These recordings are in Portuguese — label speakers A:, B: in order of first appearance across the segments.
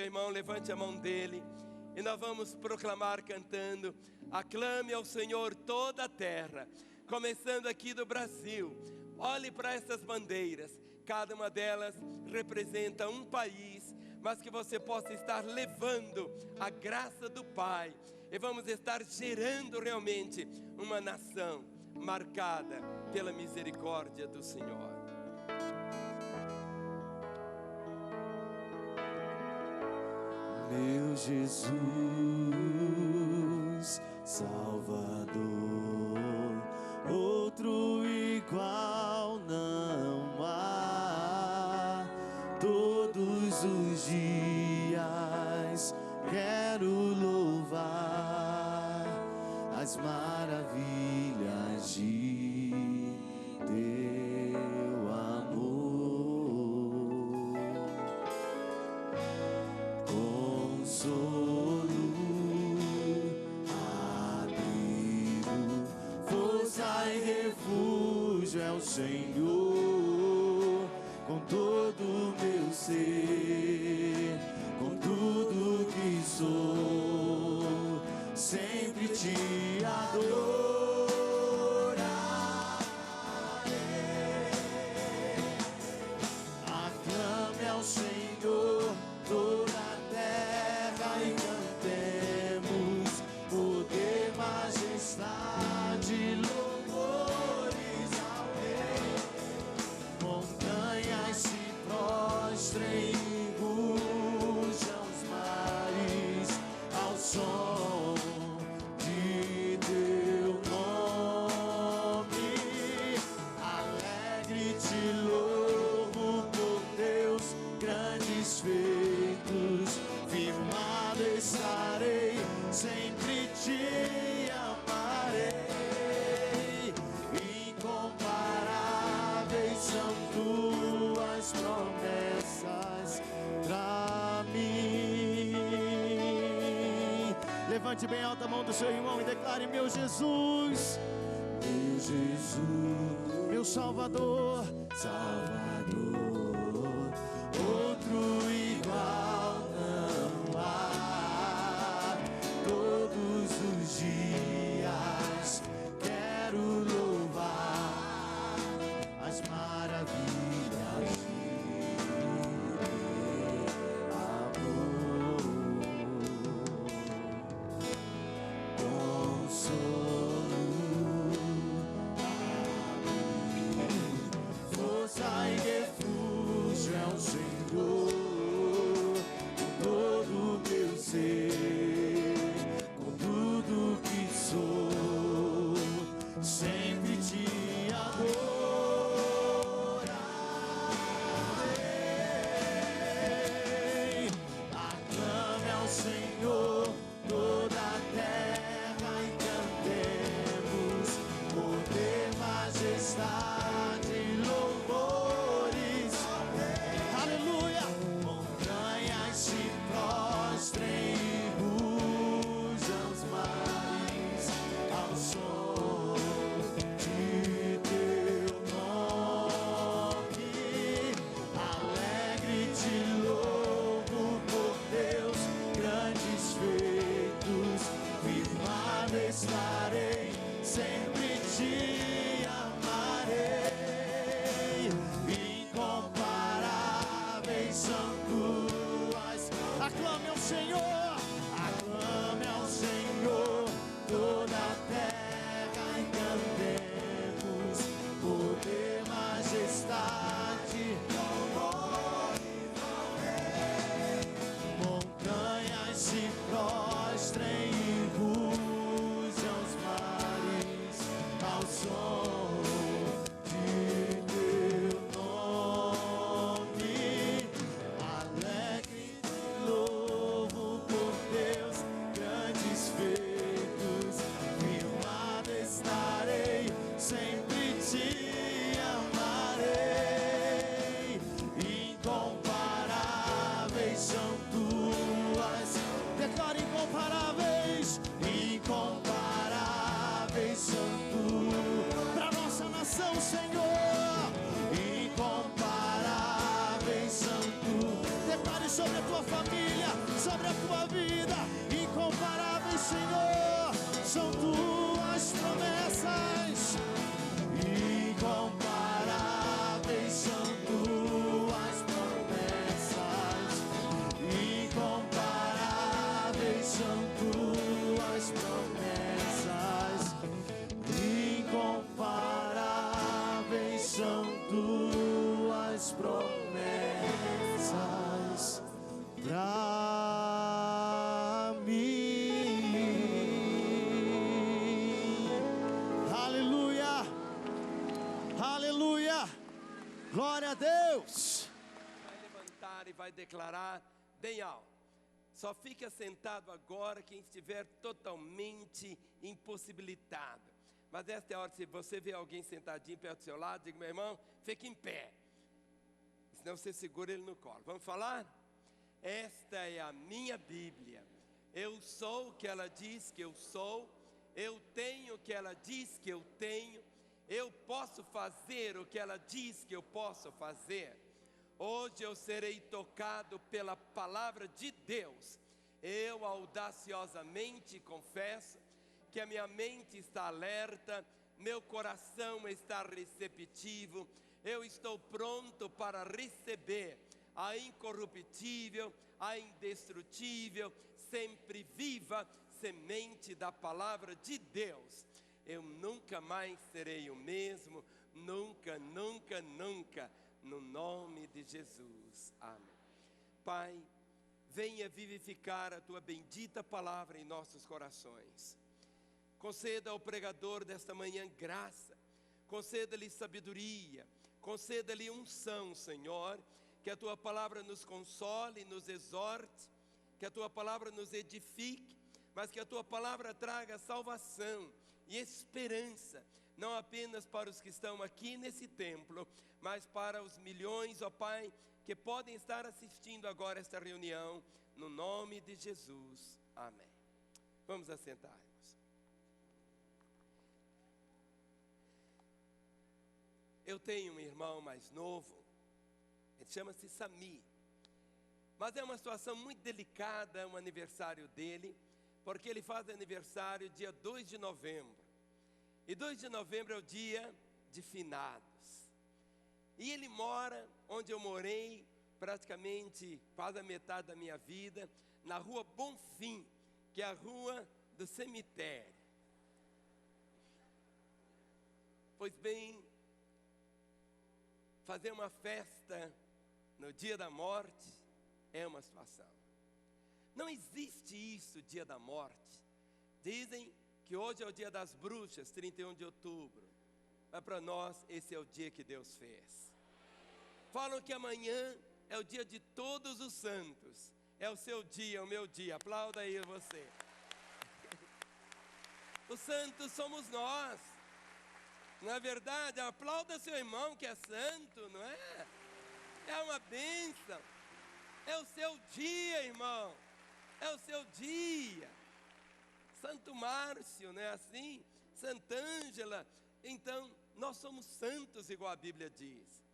A: seu irmão, levante a mão dele. E nós vamos proclamar cantando: aclame ao Senhor toda a terra. Começando aqui do Brasil. Olhe para essas bandeiras. Cada uma delas representa um país, mas que você possa estar levando a graça do Pai. E vamos estar gerando realmente uma nação marcada pela misericórdia do Senhor.
B: Meu Jesus, Salvador, outro igual não há. Todos os dias quero louvar as maravilhas de teu amor. Consolo, abrigo, força e refúgio é o Senhor. Com todo o meu ser, com tudo que sou, sempre te adorarei. Aclame ao Senhor toda a terra e cantemos poder, majestade, louvores ao Rei. Montanhas se prostrem e rujam os mares ao som de teu nome. Alegre te louvo por teus grandes feitos. Firmado estarei, sempre te amarei. Incomparáveis são tuas promessas pra mim. Levante bem alta a mão do seu irmão e declare: meu Jesus, meu Jesus, meu Salvador, Salvador, outro igual não há. Todos os dias quero louvar as maravilhas de teu amor. Consolo, força e refúgio é o Senhor. Com todo o meu ser, com tudo que sou, sempre te adorarei. Aclame ao Senhor toda a terra e cantemos poder, majestade, louvores. Aleluia! Montanhas se prostrem e rujam os mares ao som de teu nome. Alegre te louvo por teus grandes feitos. Firmado estarei, sempre te amarei. Incomparáveis são tuas. Aclame ao Senhor, aclame ao Senhor toda a terra e cantemos poder, majestade, louvores ao Rei. Montanhas se prostrem e rujam os mares ao som são tuas promessas, incomparáveis são tuas promessas, incomparáveis são tuas promessas, incomparáveis são tuas promessas pra mim. Aleluia, aleluia, glória a Deus.
A: Vai levantar e vai declarar bem alto. Só fique assentado agora quem estiver totalmente impossibilitado. Mas esta é a hora, se você vê alguém sentadinho perto do seu lado, diga: meu irmão, fique em pé. Senão você segura ele no colo. Vamos falar? Esta é a minha Bíblia. Eu sou o que ela diz que eu sou. Eu tenho o que ela diz que eu tenho. Eu posso fazer o que ela diz que eu posso fazer. Hoje eu serei tocado pela palavra de Deus. Eu audaciosamente confesso que a minha mente está alerta, meu coração está receptivo. Eu estou pronto para receber a incorruptível, a indestrutível, sempre viva semente da palavra de Deus. Eu nunca mais serei o mesmo, nunca, nunca, nunca, no nome de Jesus. Amém. Pai, venha vivificar a tua bendita palavra em nossos corações. Conceda ao pregador desta manhã graça, conceda-lhe sabedoria, conceda-lhe unção, Senhor. Que a tua palavra nos console, nos exorte, que a tua palavra nos edifique, mas que a tua palavra traga salvação e esperança, não apenas para os que estão aqui nesse templo, mas para os milhões, ó Pai, que podem estar assistindo agora esta reunião, no nome de Jesus. Amém. Vamos assentar-nos. Eu tenho um irmão mais novo, ele chama-se Sami, mas é uma situação muito delicada, o aniversário dele, porque ele faz aniversário dia 2 de novembro, e 2 de novembro é o dia de finados, e ele mora onde eu morei, praticamente quase a metade da minha vida, na rua Bonfim, que é a rua do cemitério. Pois bem, fazer uma festa no dia da morte é uma situação. Não existe isso, dia da morte. Dizem que hoje é o dia das bruxas, 31 de outubro. Mas para nós, esse é o dia que Deus fez. Falam que amanhã é o dia de todos os santos. É o seu dia, o meu dia. Aplauda aí você. Os santos somos nós. Não é verdade? Aplauda seu irmão que é santo, não é? É uma bênção. É o seu dia, irmão. É o seu dia. Santo Márcio, não é assim? Santa Ângela. Então, nós somos santos, igual a Bíblia diz.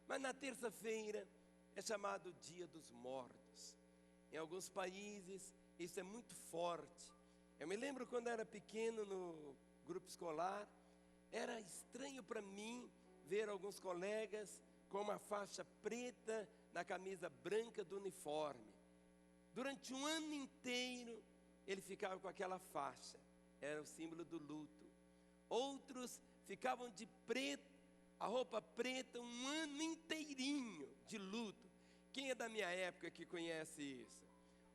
A: Mas na terça-feira é chamado Dia dos Mortos. Em alguns países, isso é muito forte. Eu me lembro quando era pequeno no grupo escolar, era estranho para mim ver alguns colegas com uma faixa preta na camisa branca do uniforme. Durante um ano inteiro, ele ficava com aquela faixa. Era o símbolo do luto. Outros ficavam de preto, a roupa preta, um ano inteirinho de luto. Quem é da minha época que conhece isso?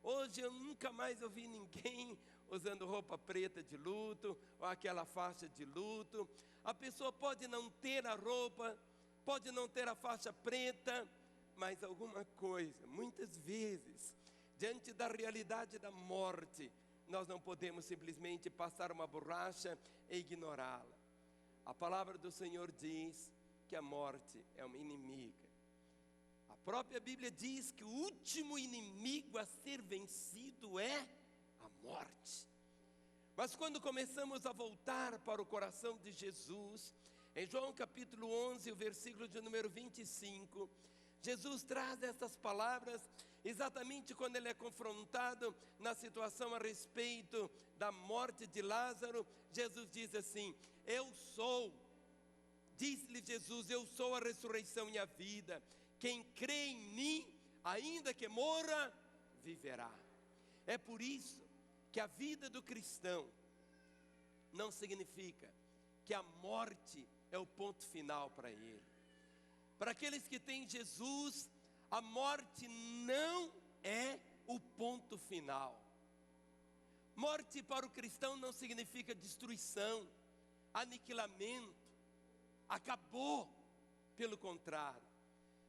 A: Hoje eu nunca mais ouvi ninguém usando roupa preta de luto, ou aquela faixa de luto. A pessoa pode não ter a roupa, pode não ter a faixa preta, mas alguma coisa, muitas vezes, diante da realidade da morte, nós não podemos simplesmente passar uma borracha e ignorá-la. A palavra do Senhor diz que a morte é uma inimiga. A própria Bíblia diz que o último inimigo a ser vencido é a morte. Mas quando começamos a voltar para o coração de Jesus, em João capítulo 11, o versículo de número 25, Jesus traz essas palavras exatamente quando ele é confrontado na situação a respeito da morte de Lázaro, Jesus diz assim: disse-lhe Jesus, eu sou a ressurreição e a vida, quem crê em mim, ainda que morra, viverá. É por isso que a vida do cristão não significa que a morte é o ponto final para ele. Para aqueles que têm Jesus, a morte não é o ponto final. Morte para o cristão não significa destruição, aniquilamento, acabou. Pelo contrário,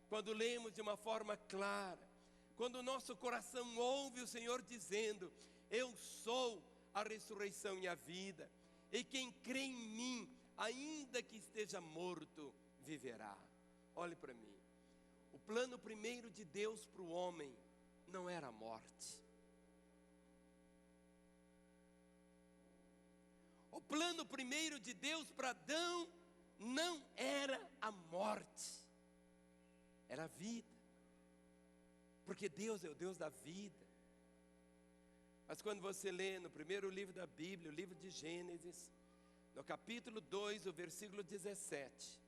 A: quando lemos de uma forma clara, quando o nosso coração ouve o Senhor dizendo: eu sou a ressurreição e a vida, e quem crê em mim, ainda que esteja morto, viverá. Olhe para mim, o plano primeiro de Deus para o homem não era a morte. O plano primeiro de Deus para Adão não era a morte, era a vida. Porque Deus é o Deus da vida. Mas quando você lê no primeiro livro da Bíblia, o livro de Gênesis, no capítulo 2, o versículo 17.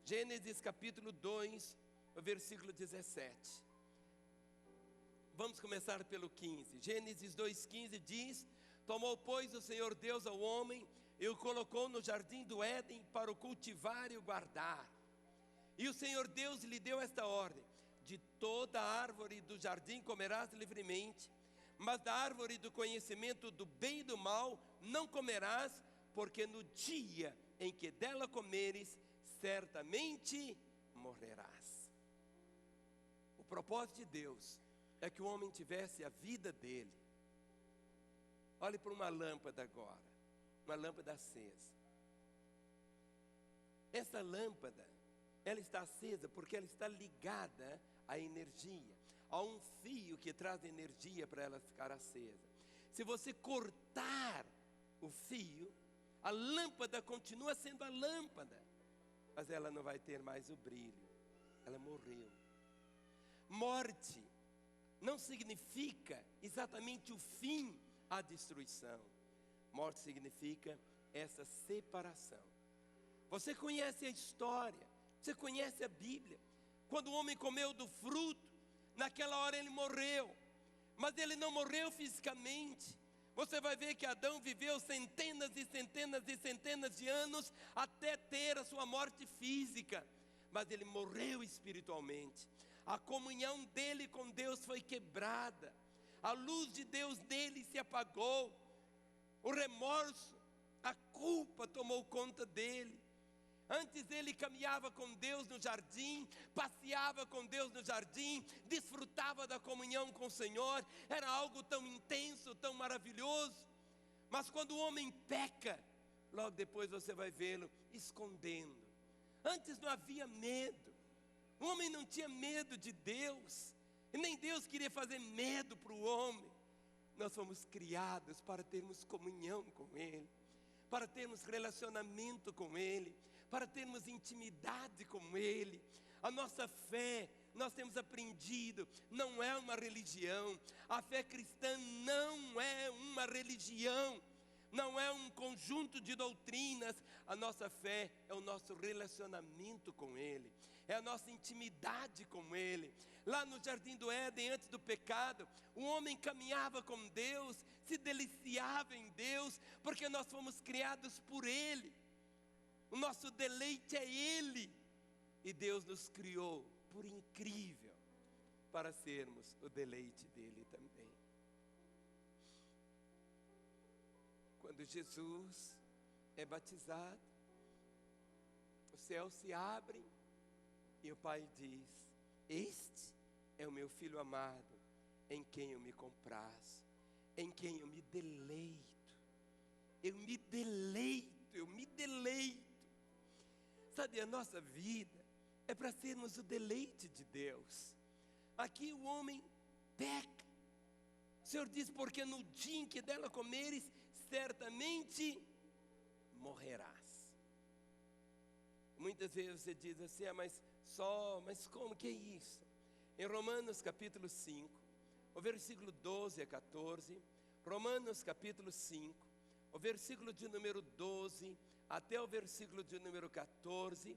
A: Gênesis capítulo 2, o versículo 17. Vamos começar pelo 15. Gênesis 2,15 diz: tomou, pois, o Senhor Deus ao homem e o colocou no jardim do Éden para o cultivar e o guardar. E o Senhor Deus lhe deu esta ordem: de toda árvore do jardim comerás livremente, mas da árvore do conhecimento do bem e do mal não comerás, porque no dia em que dela comeres, certamente morrerás. O propósito de Deus é que o homem tivesse a vida dele. Olhe para uma lâmpada agora, uma lâmpada acesa. Essa lâmpada, ela está acesa porque ela está ligada à energia, a um fio que traz energia para ela ficar acesa. Se você cortar o fio, a lâmpada continua sendo a lâmpada, mas ela não vai ter mais o brilho. Ela morreu. Morte não significa exatamente o fim, a destruição. Morte significa essa separação. Você conhece a história, você conhece a Bíblia. Quando o homem comeu do fruto, naquela hora ele morreu, mas ele não morreu fisicamente. Você vai ver que Adão viveu centenas e centenas e centenas de anos até ter a sua morte física, mas ele morreu espiritualmente. A comunhão dele com Deus foi quebrada, a luz de Deus nele se apagou, o remorso, a culpa tomou conta dele. Antes ele caminhava com Deus no jardim, passeava com Deus no jardim, desfrutava da comunhão com o Senhor, era algo tão intenso, tão maravilhoso. Mas quando o homem peca, logo depois você vai vê-lo escondendo. Antes não havia medo, o homem não tinha medo de Deus, e nem Deus queria fazer medo para o homem. Nós fomos criados para termos comunhão com Ele, para termos relacionamento com Ele, para termos intimidade com Ele. A nossa fé, nós temos aprendido, não é uma religião. A fé cristã não é uma religião, não é um conjunto de doutrinas. A nossa fé é o nosso relacionamento com Ele, é a nossa intimidade com Ele. Lá no jardim do Éden, antes do pecado, o homem caminhava com Deus, se deliciava em Deus, porque nós fomos criados por Ele. O nosso deleite é Ele, e Deus nos criou, por incrível, para sermos o deleite dEle também. Quando Jesus é batizado, os céus se abrem e o Pai diz: este é o meu Filho amado, em quem eu me comprazo, em quem eu me deleito. Eu me deleito, eu me deleito. Sabe, a nossa vida é para sermos o deleite de Deus. Aqui o homem peca. O Senhor diz: porque no dia em que dela comeres, certamente morrerás. Muitas vezes você diz assim: mas como que é isso? em Romanos capítulo 5, o versículo 12 a 14. Romanos capítulo 5, o versículo de número 12 até o versículo de número 14,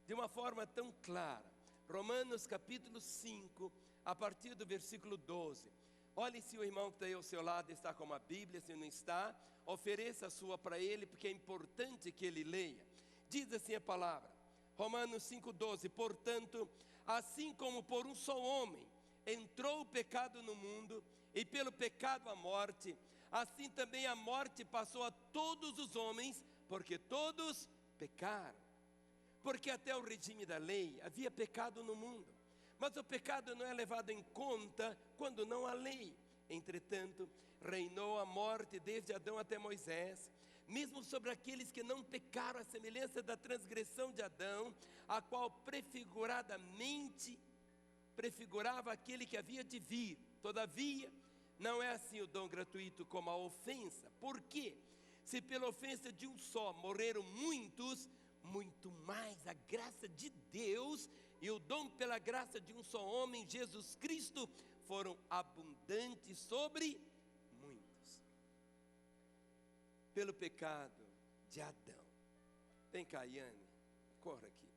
A: de uma forma tão clara. Romanos capítulo 5, a partir do versículo 12. Olhe se o irmão que está aí ao seu lado está com uma Bíblia, se não está, ofereça a sua para ele, porque é importante que ele leia. Diz assim a palavra, Romanos 5,12: portanto, assim como por um só homem entrou o pecado no mundo, e pelo pecado a morte, assim também a morte passou a todos os homens, porque todos pecaram. Porque até o regime da lei havia pecado no mundo, mas o pecado não é levado em conta quando não há lei. Entretanto, reinou a morte desde Adão até Moisés, mesmo sobre aqueles que não pecaram, à semelhança da transgressão de Adão, a qual prefiguradamente prefigurava aquele que havia de vir. Todavia, não é assim o dom gratuito como a ofensa. Por quê? Se pela ofensa de um só morreram muitos, muito mais a graça de Deus e o dom pela graça de um só homem, Jesus Cristo, foram abundantes sobre muitos. Pelo pecado de Adão. Vem cá, Iane, corra aqui.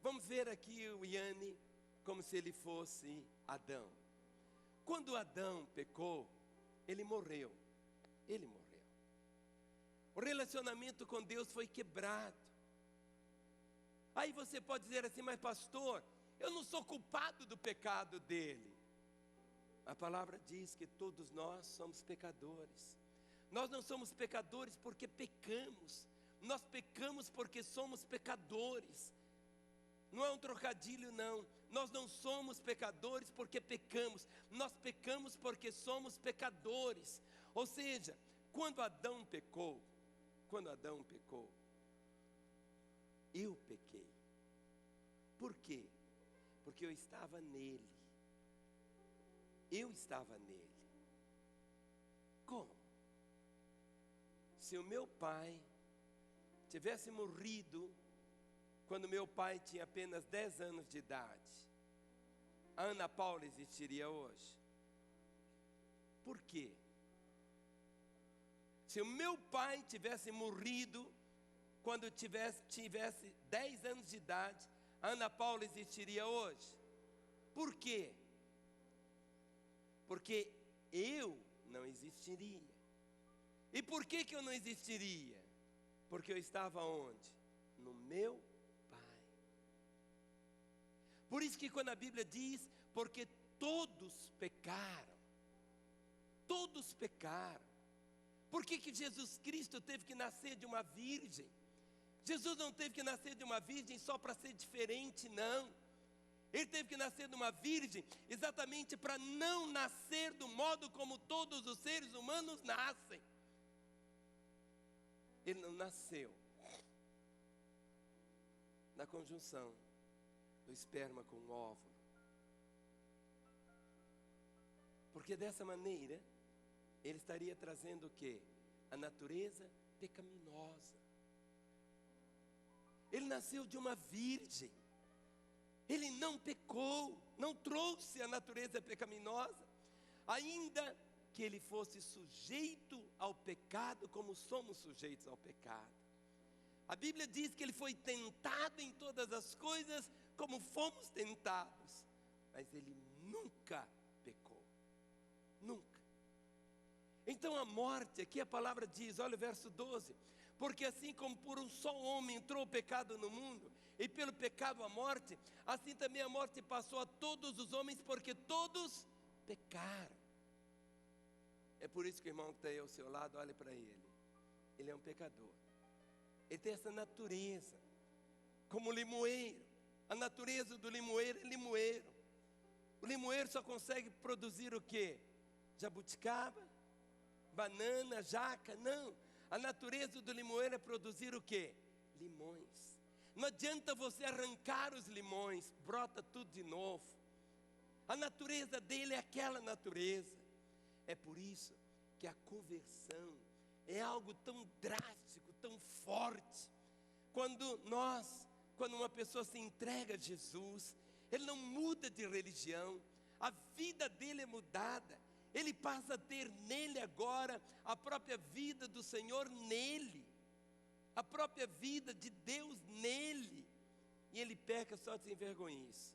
A: Vamos ver aqui o Iane como se ele fosse Adão. Quando Adão pecou, ele morreu. Ele morreu. O relacionamento com Deus foi quebrado. Aí você pode dizer assim, mas pastor, eu não sou culpado do pecado dele. A palavra diz que todos nós somos pecadores. Nós não somos pecadores porque pecamos. Nós pecamos porque somos pecadores. Não é um trocadilho, não. Nós não somos pecadores porque pecamos. Nós pecamos porque somos pecadores. Ou seja, quando Adão pecou, eu pequei. Por quê? Porque eu estava nele. Eu estava nele. Como? Se o meu pai tivesse morrido quando meu pai tinha apenas 10 anos de idade, a Ana Paula existiria hoje? Por quê? Se o meu pai tivesse morrido quando tivesse 10 anos de idade, a Ana Paula existiria hoje? Por quê? Porque eu não existiria. E por que eu não existiria? Porque eu estava onde? No meu Pai. Por isso que quando a Bíblia diz, porque todos pecaram. Todos pecaram. Por que Jesus Cristo teve que nascer de uma virgem? Jesus não teve que nascer de uma virgem só para ser diferente, não. Ele teve que nascer de uma virgem exatamente para não nascer do modo como todos os seres humanos nascem. Ele não nasceu na conjunção do esperma com o óvulo. Porque dessa maneira, ele estaria trazendo o quê? A natureza pecaminosa. Ele nasceu de uma virgem. Ele não pecou, não trouxe a natureza pecaminosa, ainda que ele fosse sujeito ao pecado, como somos sujeitos ao pecado. A Bíblia diz que ele foi tentado em todas as coisas, como fomos tentados, mas ele nunca pecou, nunca. Então a morte, aqui a palavra diz, olha o verso 12, porque assim como por um só homem entrou o pecado no mundo, e pelo pecado a morte, assim também a morte passou a todos os homens, porque todos pecaram. É por isso que o irmão que está aí ao seu lado, olhe para ele. Ele é um pecador. Ele tem essa natureza, como o limoeiro. A natureza do limoeiro é limoeiro. O limoeiro só consegue produzir o quê? Jabuticaba, banana, jaca, não. A natureza do limoeiro é produzir o quê? Limões. Não adianta você arrancar os limões, brota tudo de novo. A natureza dele é aquela natureza. É por isso que a conversão é algo tão drástico, tão forte. Quando uma pessoa se entrega a Jesus, ele não muda de religião, a vida dele é mudada. Ele passa a ter nele agora a própria vida do Senhor nele, a própria vida de Deus nele. E ele peca só sem vergonhice,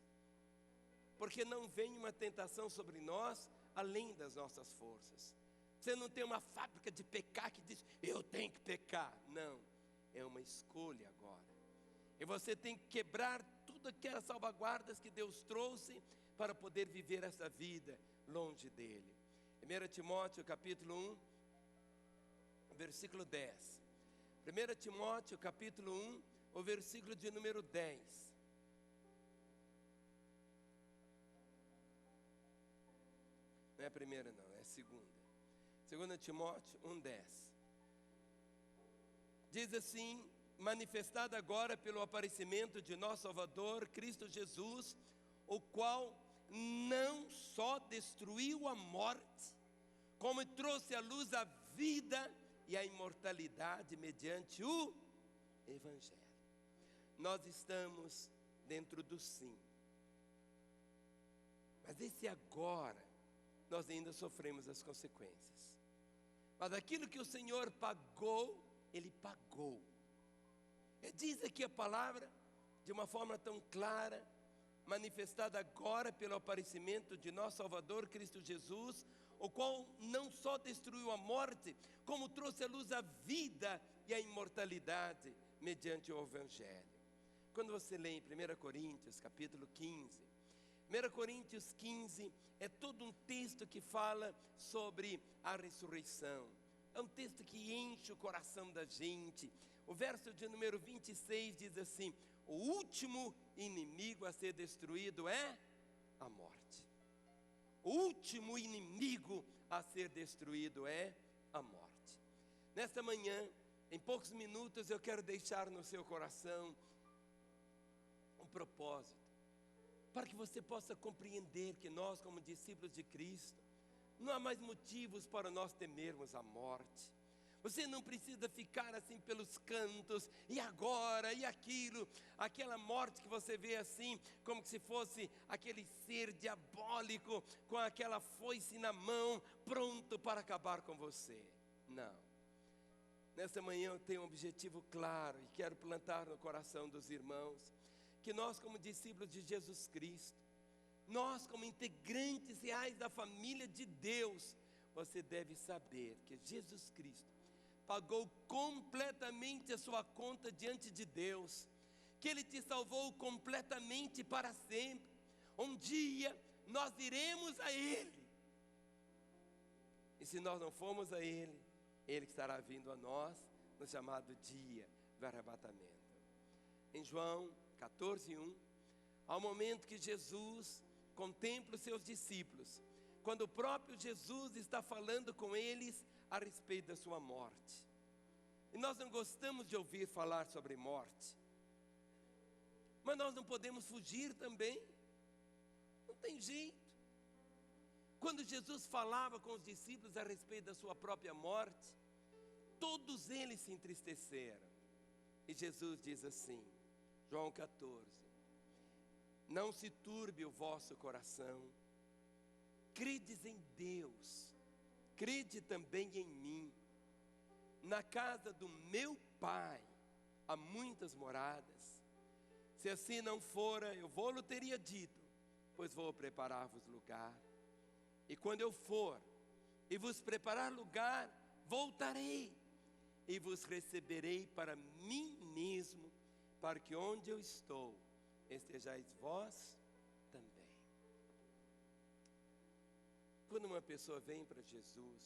A: porque não vem uma tentação sobre nós além das nossas forças. Você não tem uma fábrica de pecar que diz, eu tenho que pecar. Não, é uma escolha agora. E você tem que quebrar tudo aquelas salvaguardas que Deus trouxe para poder viver essa vida longe dele. 1 Timóteo capítulo 1, versículo 10. 1 Timóteo capítulo 1, o versículo de número 10. Não é a primeira não, é a segunda. 2 Timóteo 1, 10. Diz assim, manifestada agora pelo aparecimento de nosso Salvador, Cristo Jesus, o qual não só destruiu a morte, como trouxe à luz a vida e a imortalidade mediante o Evangelho. Nós estamos dentro do sim, mas esse agora, nós ainda sofremos as consequências. Mas aquilo que o Senhor pagou, Ele pagou. Diz aqui a palavra, de uma forma tão clara, manifestada agora pelo aparecimento de nosso Salvador Cristo Jesus, o qual não só destruiu a morte, como trouxe à luz a vida e a imortalidade mediante o Evangelho. Quando você lê em 1 Coríntios capítulo 15, 1 Coríntios 15 é todo um texto que fala sobre a ressurreição. É um texto que enche o coração da gente. O verso de número 26 diz assim, o último inimigo a ser destruído é a morte. O último inimigo a ser destruído é a morte. Nesta manhã, em poucos minutos, eu quero deixar no seu coração um propósito, para que você possa compreender que nós, como discípulos de Cristo, não há mais motivos para nós temermos a morte. Você não precisa ficar assim pelos cantos, e agora, e aquilo, aquela morte que você vê assim, como se fosse aquele ser diabólico, com aquela foice na mão, pronto para acabar com você. Não. Nessa manhã eu tenho um objetivo claro, e quero plantar no coração dos irmãos, que nós como discípulos de Jesus Cristo, nós como integrantes reais da família de Deus, você deve saber que Jesus Cristo pagou completamente a sua conta diante de Deus, que Ele te salvou completamente para sempre. Um dia nós iremos a Ele, e se nós não formos a Ele, Ele que estará vindo a nós no chamado dia do arrebatamento. Em João 14:1, ao momento que Jesus contempla os seus discípulos, quando o próprio Jesus está falando com eles a respeito da sua morte. E nós não gostamos de ouvir falar sobre morte, mas nós não podemos fugir também, não tem jeito. Quando Jesus falava com os discípulos a respeito da sua própria morte, todos eles se entristeceram. E Jesus diz assim, João 14, não se turbe o vosso coração, credes em Deus, crede também em mim. Na casa do meu Pai há muitas moradas. Se assim não fora, eu vou-lhe teria dito, pois vou preparar-vos lugar. E quando eu for e vos preparar lugar, voltarei e vos receberei para mim mesmo, para que onde eu estou, estejais vós também. Quando uma pessoa vem para Jesus,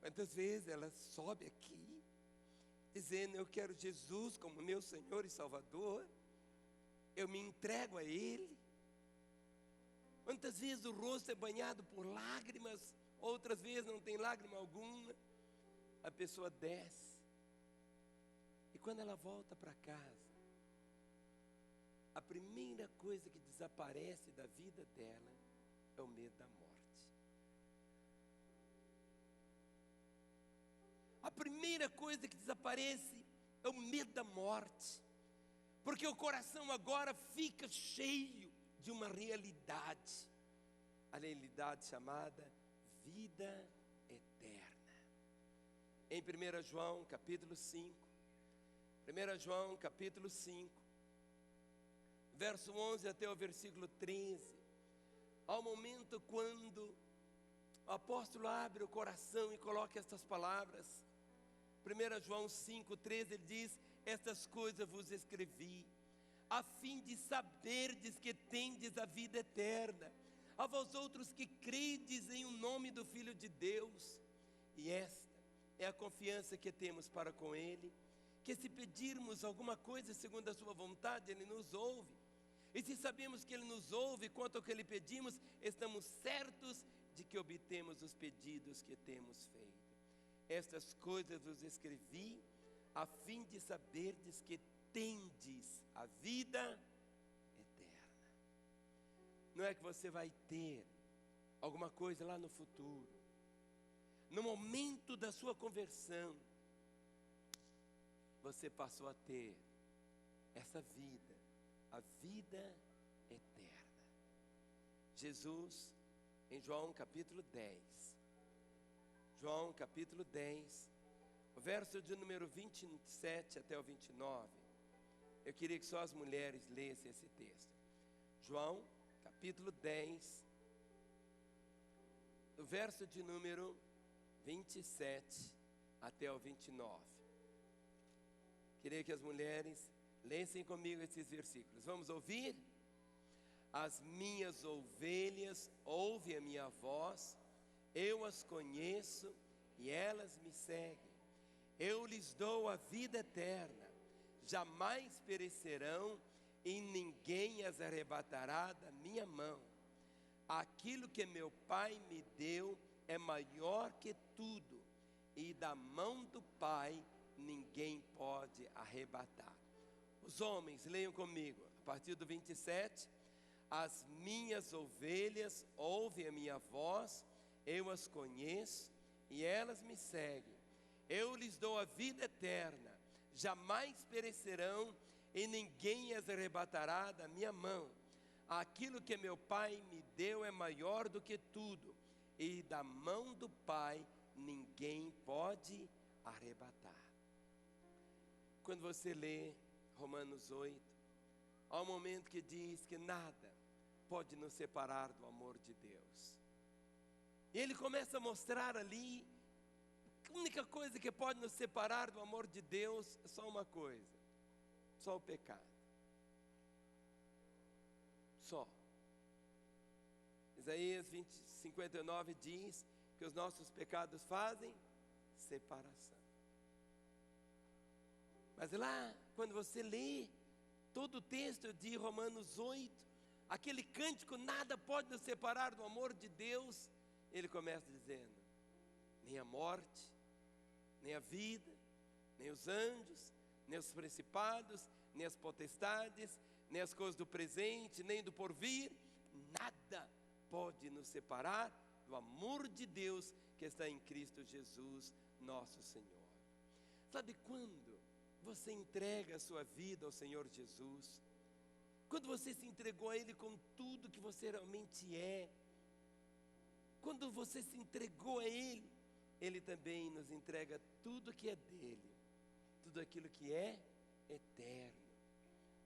A: quantas vezes ela sobe aqui, dizendo, eu quero Jesus como meu Senhor e Salvador, eu me entrego a Ele. Quantas vezes o rosto é banhado por lágrimas, outras vezes não tem lágrima alguma, a pessoa desce, e quando ela volta para casa, a primeira coisa que desaparece da vida dela é o medo da morte. A primeira coisa que desaparece é o medo da morte. porque o coração agora fica cheio de uma realidade, a realidade chamada vida eterna. Em 1 João capítulo 5, 1 João capítulo 5, verso 11 até o versículo 13, ao momento quando o apóstolo abre o coração e coloca estas palavras. 1 João 5,13, ele diz: estas coisas vos escrevi, a fim de saberdes que tendes a vida eterna, a vós outros que credes em o nome do Filho de Deus. E esta é a confiança que temos para com Ele, que se pedirmos alguma coisa segundo a sua vontade, Ele nos ouve. E se sabemos que Ele nos ouve quanto ao que lhe pedimos, estamos certos de que obtemos os pedidos que temos feito. Estas coisas vos escrevi, a fim de saberdes que tendes a vida eterna. Não é que você vai ter alguma coisa lá no futuro, no momento da sua conversão, você passou a ter essa vida, a vida eterna. Jesus, em João capítulo 10, João capítulo 10, o verso de número 27 até o 29, eu queria que só as mulheres lessem esse texto. João capítulo 10, o verso de número 27 até o 29. Queria que as mulheres lessem comigo esses versículos. Vamos ouvir? As minhas ovelhas ouvem a minha voz, eu as conheço e elas me seguem. Eu lhes dou a vida eterna, jamais perecerão e ninguém as arrebatará da minha mão. Aquilo que meu Pai me deu é maior que tudo, e da mão do Pai ninguém pode arrebatar. Os homens, leiam comigo, a partir do 27. As minhas ovelhas ouvem a minha voz, eu as conheço e elas me seguem. Eu lhes dou a vida eterna, jamais perecerão e ninguém as arrebatará da minha mão. Aquilo que meu Pai me deu é maior do que tudo, e da mão do Pai ninguém pode arrebatar. Quando você lê Romanos 8, há um momento que diz que nada pode nos separar do amor de Deus. E ele começa a mostrar ali, a única coisa que pode nos separar do amor de Deus é só uma coisa, só o pecado. Só. Isaías 59 diz que os nossos pecados fazem separação. Mas lá, quando você lê todo o texto de Romanos 8, aquele cântico, nada pode nos separar do amor de Deus, ele começa dizendo: nem a morte, nem a vida, nem os anjos, nem os principados, nem as potestades, nem as coisas do presente, nem do porvir, nada pode nos separar do amor de Deus que está em Cristo Jesus, nosso Senhor. Sabe quando você entrega a sua vida ao Senhor Jesus? Quando você se entregou a Ele com tudo que você realmente é, quando você se entregou a Ele, Ele também nos entrega tudo que é dele, tudo aquilo que é eterno.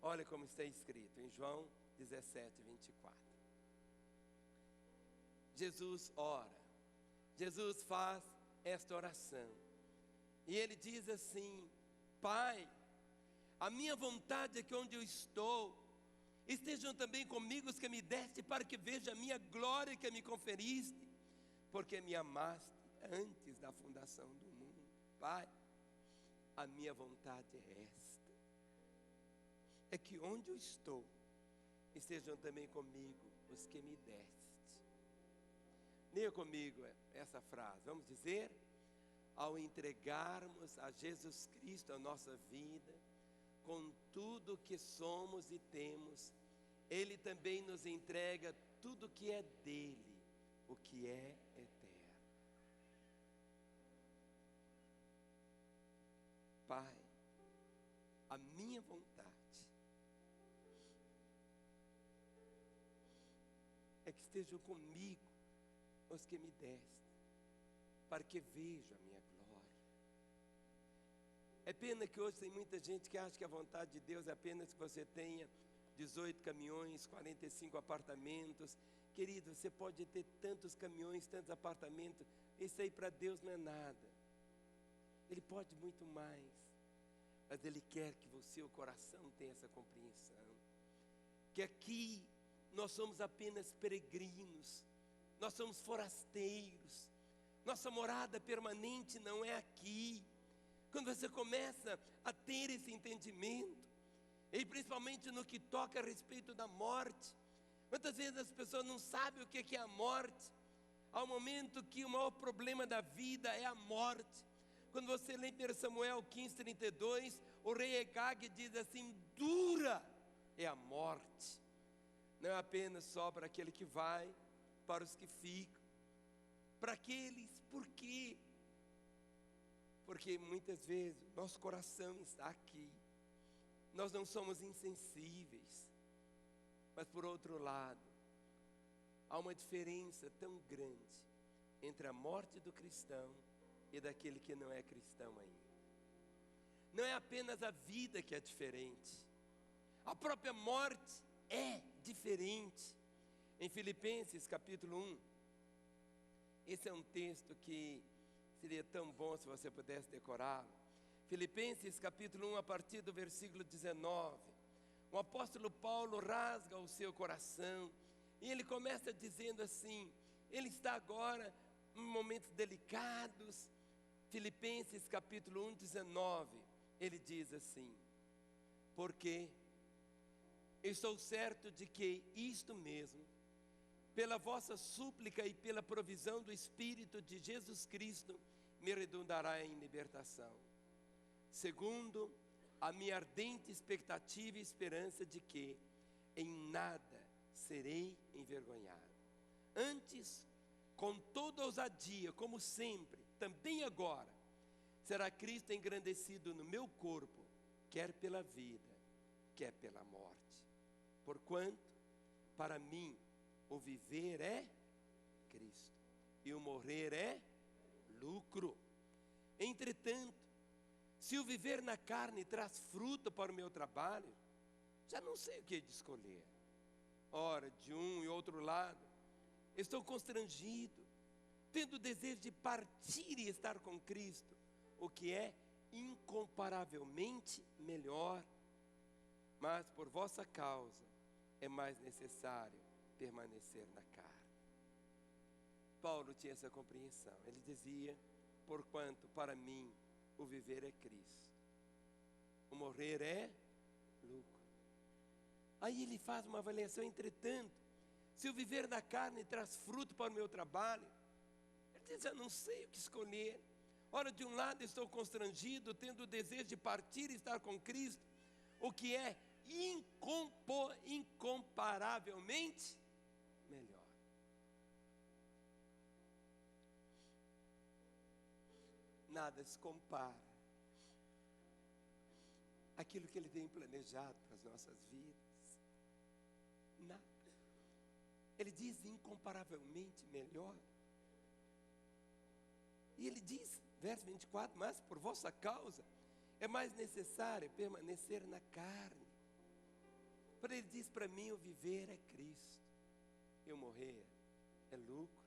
A: Olha como está escrito em João 17, 24. Jesus ora, Jesus faz esta oração, e Ele diz assim: Pai, a minha vontade é que onde eu estou, estejam também comigo os que me deste, para que veja a minha glória que me conferiste, porque me amaste antes da fundação do mundo. Pai, a minha vontade é esta, é que onde eu estou, estejam também comigo os que me deste. Leia comigo essa frase, vamos dizer: ao entregarmos a Jesus Cristo a nossa vida, com tudo que somos e temos, Ele também nos entrega tudo que é dele, o que é eterno. Pai, a minha vontade é que estejam comigo os que me deste, para que vejam a minha glória. É pena que hoje tem muita gente que acha que a vontade de Deus é apenas que você tenha 18 caminhões, 45 apartamentos. Querido, você pode ter tantos caminhões, tantos apartamentos, isso aí para Deus não é nada. Ele pode muito mais, mas Ele quer que você, o coração, tenha essa compreensão, que aqui nós somos apenas peregrinos, nós somos forasteiros, nossa morada permanente não é aqui. Quando você começa a ter esse entendimento, e principalmente no que toca a respeito da morte, muitas vezes as pessoas não sabem o que é a morte. Há um momento que o maior problema da vida é a morte. Quando você lê em 1 Samuel 15:32, o rei Agag diz assim: dura é a morte. Não é apenas só para aquele que vai, para os que ficam, para aqueles, por quê? Porque muitas vezes nosso coração está aqui, nós não somos insensíveis, mas por outro lado, há uma diferença tão grande entre a morte do cristão e daquele que não é cristão ainda. Não é apenas a vida que é diferente, a própria morte é diferente. Em Filipenses capítulo 1, esse é um texto que seria tão bom se você pudesse decorá-lo. Filipenses capítulo 1, a partir do versículo 19, o apóstolo Paulo rasga o seu coração, e ele começa dizendo assim, ele está agora em momentos delicados. Filipenses capítulo 1, 19, ele diz assim: porque estou certo de que isto mesmo, pela vossa súplica e pela provisão do Espírito de Jesus Cristo, me redundará em libertação, segundo a minha ardente expectativa e esperança de que em nada serei envergonhado. Antes, com toda ousadia, como sempre, também agora, será Cristo engrandecido no meu corpo, quer pela vida, quer pela morte. Porquanto, para mim, o viver é Cristo, e o morrer é lucro. Entretanto, se o viver na carne traz fruto para o meu trabalho, já não sei o que de escolher. Ora, de um e outro lado, estou constrangido, tendo desejo de partir e estar com Cristo, o que é incomparavelmente melhor. Mas por vossa causa é mais necessário permanecer na carne. Paulo tinha essa compreensão. Ele dizia: porquanto para mim o viver é Cristo, o morrer é lucro. Aí ele faz uma avaliação: entretanto, se o viver na carne traz fruto para o meu trabalho, ele diz: eu não sei o que escolher. Ora, de um lado estou constrangido, tendo o desejo de partir e estar com Cristo, o que é incomparavelmente melhor. Nada se compara àquilo que Ele tem planejado para as nossas vidas. Nada. Ele diz incomparavelmente melhor. E Ele diz, verso 24, mas por vossa causa é mais necessário permanecer na carne. Para Ele diz: para mim o viver é Cristo, e o morrer é lucro.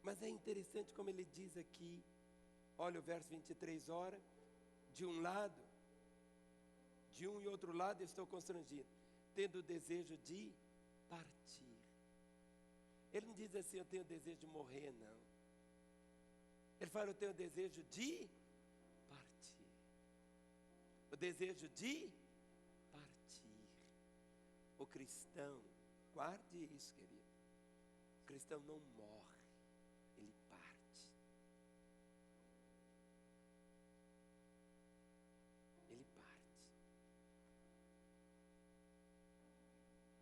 A: Mas é interessante como Ele diz aqui, olha o verso 23, ora, de um lado, de um e outro lado estou constrangido, tendo o desejo de partir. Ele não diz assim: eu tenho desejo de morrer, não. Ele fala: eu tenho desejo de partir. O desejo de partir. O cristão, guarde isso, querido. O cristão não morre, ele parte. Ele parte.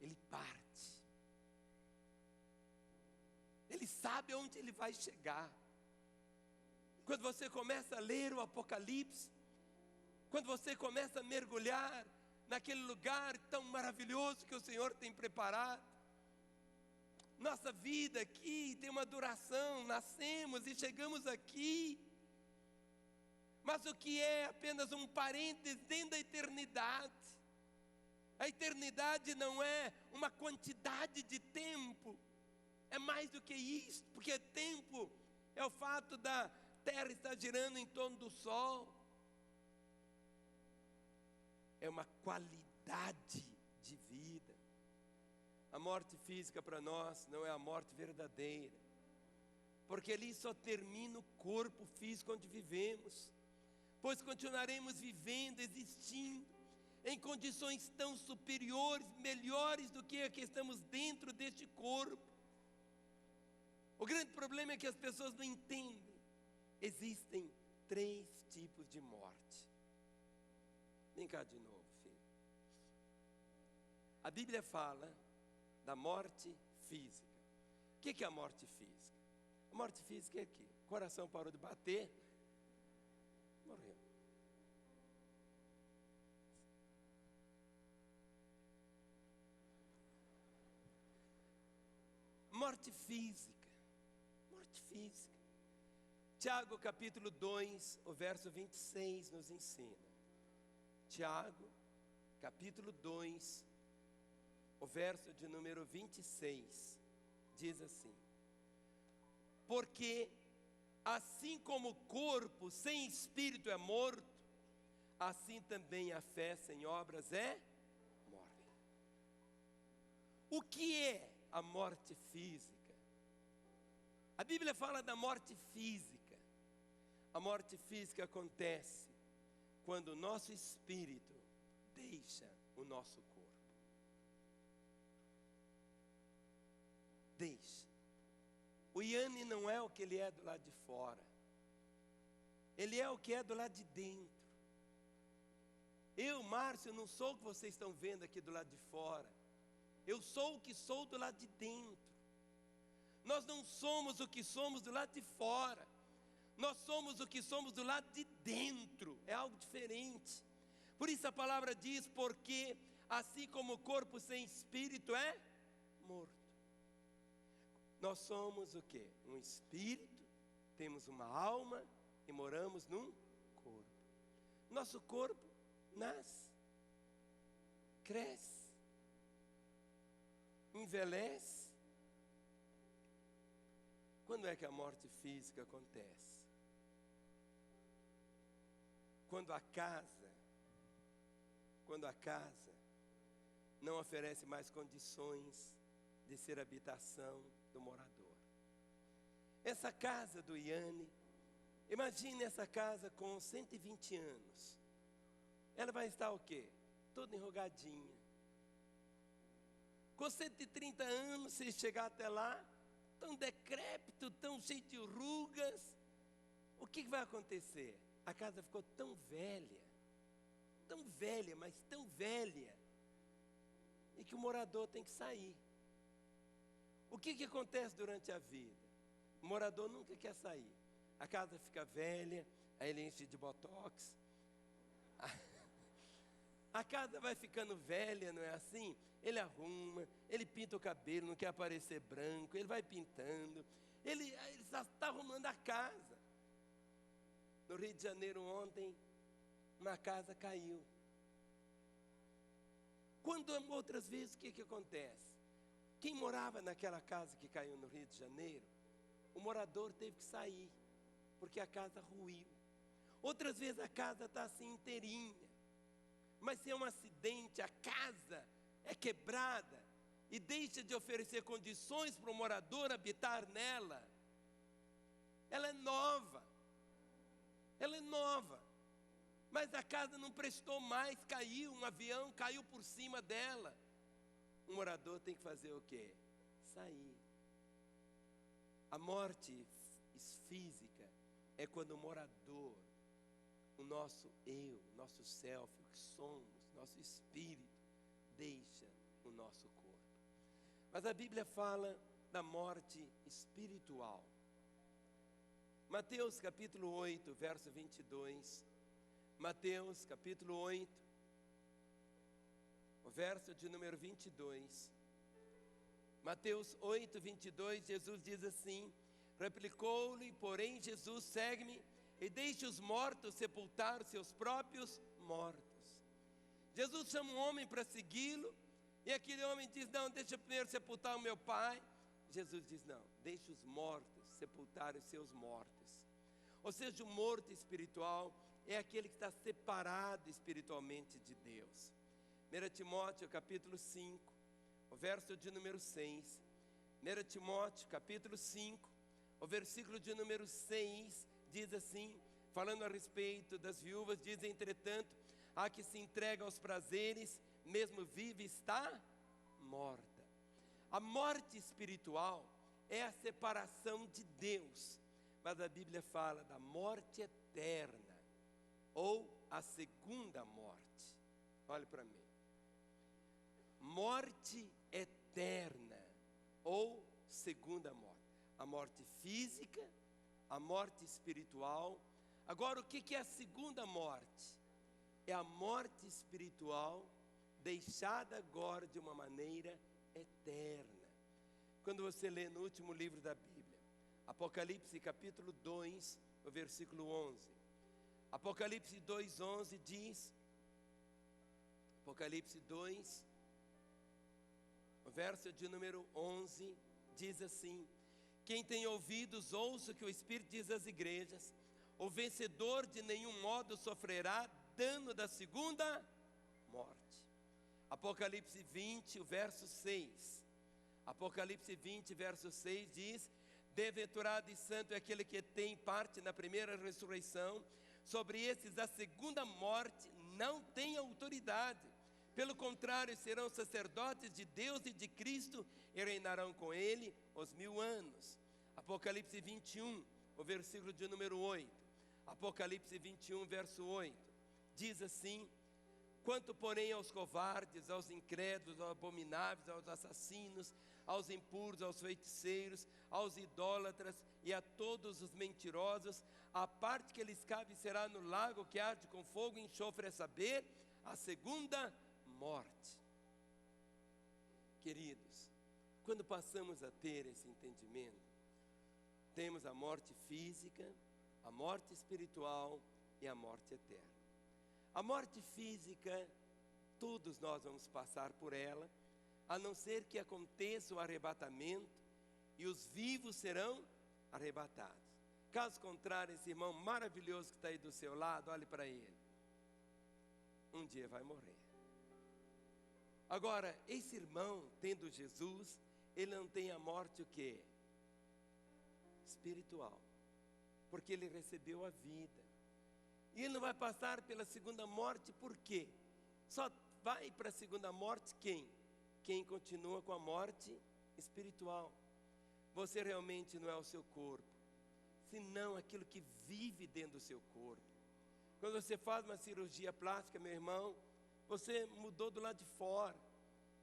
A: Ele parte. Ele sabe onde ele vai chegar. Quando você começa a ler o Apocalipse, quando você começa a mergulhar naquele lugar tão maravilhoso que o Senhor tem preparado, Nossa vida aqui tem uma duração, nascemos e chegamos aqui. Mas o que é apenas um parênteses dentro da eternidade? A eternidade não é uma quantidade de tempo, é mais do que isso, porque tempo é o fato da terra estar girando em torno do sol. É uma qualidade de vida. A morte física para nós não é a morte verdadeira, porque ali só termina o corpo físico onde vivemos, pois continuaremos vivendo, existindo, em condições tão superiores, melhores do que a que estamos dentro deste corpo. O grande problema é que as pessoas não entendem. Existem 3 tipos de morte. Vem cá de novo, filho. A Bíblia fala da morte física. O que é a morte física? A morte física é aqui. O coração parou de bater, morreu. Morte física. Morte física. Tiago capítulo 2, o verso 26 nos ensina. Tiago capítulo 2, o verso de número 26, diz assim: porque assim como o corpo sem espírito é morto, assim também a fé sem obras é morta. O que é a morte física? A Bíblia fala da morte física. A morte física acontece quando o nosso espírito deixa o nosso corpo. Deixa. O Iane não é o que ele é do lado de fora. Ele é o que é do lado de dentro. Eu, Márcio, não sou o que vocês estão vendo aqui do lado de fora. Eu sou o que sou do lado de dentro. Nós não somos o que somos do lado de fora. Nós somos o que somos do lado de dentro. É algo diferente. Por isso a palavra diz, porque assim como o corpo sem espírito é morto. Nós somos o quê? Um espírito, temos uma alma e moramos num corpo. Nosso corpo nasce, cresce, envelhece. Quando é que a morte física acontece? Quando a casa não oferece mais condições de ser habitação do morador. Essa casa do Iane, imagine essa casa com 120 anos. Ela vai estar o quê? Toda enrugadinha. Com 130 anos, se chegar até lá, tão decrépito, tão cheio de rugas, o que vai acontecer? A casa ficou tão velha, mas tão velha, e que o morador tem que sair. O que acontece durante a vida? O morador nunca quer sair. A casa fica velha, aí ele enche de botox. A casa vai ficando velha, não é assim? Ele arruma, ele pinta o cabelo, não quer aparecer branco, ele vai pintando. Ele só está arrumando a casa. No Rio de Janeiro ontem, uma casa caiu. Quando outras vezes, o que acontece? Quem morava naquela casa que caiu no Rio de Janeiro, o morador teve que sair, porque a casa ruiu. Outras vezes a casa está assim inteirinha, mas se é um acidente, a casa é quebrada e deixa de oferecer condições para o morador habitar nela. Ela é nova, mas a casa não prestou mais, caiu, um avião caiu por cima dela. O morador tem que fazer o quê? Sair. A morte física é quando o morador, o nosso eu, nosso self, o que somos, nosso espírito, deixa o nosso corpo. Mas a Bíblia fala da morte espiritual. Mateus capítulo 8, verso 22. Mateus capítulo 8. O verso de número 22, Mateus 8, 22, Jesus diz assim: replicou-lhe, porém, Jesus: segue-me e deixe os mortos sepultar os seus próprios mortos. Jesus chama um homem para segui-lo, e aquele homem diz: não, deixa eu primeiro sepultar o meu pai. Jesus diz: não, deixe os mortos sepultar os seus mortos. Ou seja, o morto espiritual é aquele que está separado espiritualmente de Deus. 1 Timóteo capítulo 5, o verso de número 6. 1 Timóteo capítulo 5, o versículo de número 6 diz assim, falando a respeito das viúvas, diz: entretanto, a que se entrega aos prazeres, mesmo viva, está morta. A morte espiritual é a separação de Deus, mas a Bíblia fala da morte eterna, ou a segunda morte. Olhe para mim. Morte eterna, ou segunda morte. A morte física, a morte espiritual. Agora, o que é a segunda morte? É a morte espiritual deixada agora de uma maneira eterna. Quando você lê no último livro da Bíblia, Apocalipse capítulo 2, o versículo 11. Apocalipse 2:11 diz, Apocalipse 2, o verso de número 11, diz assim: quem tem ouvidos, ouça o que o Espírito diz às igrejas. O vencedor de nenhum modo sofrerá dano da segunda morte. Apocalipse 20, o verso 6. Apocalipse 20, verso 6 diz: bem-aventurado e santo é aquele que tem parte na primeira ressurreição. Sobre esses a segunda morte não tem autoridade. Pelo contrário, serão sacerdotes de Deus e de Cristo e reinarão com Ele os 1000 anos. Apocalipse 21, o versículo de número 8. Apocalipse 21, verso 8. Diz assim: quanto porém aos covardes, aos incrédulos, aos abomináveis, aos assassinos, aos impuros, aos feiticeiros, aos idólatras e a todos os mentirosos, a parte que lhes cabe será no lago que arde com fogo e enxofre, a saber, a segunda morte. Queridos, quando passamos a ter esse entendimento, temos a morte física, a morte espiritual e a morte eterna. A morte física, todos nós vamos passar por ela, a não ser que aconteça o arrebatamento e os vivos serão arrebatados. Caso contrário, esse irmão maravilhoso que está aí do seu lado, olhe para ele. Um dia vai morrer. Agora, esse irmão, tendo Jesus, ele não tem a morte o quê? Espiritual. Porque ele recebeu a vida. E ele não vai passar pela segunda morte, por quê? Só vai para a segunda morte quem? Quem continua com a morte espiritual. Você realmente não é o seu corpo, senão aquilo que vive dentro do seu corpo. Quando você faz uma cirurgia plástica, meu irmão, você mudou do lado de fora.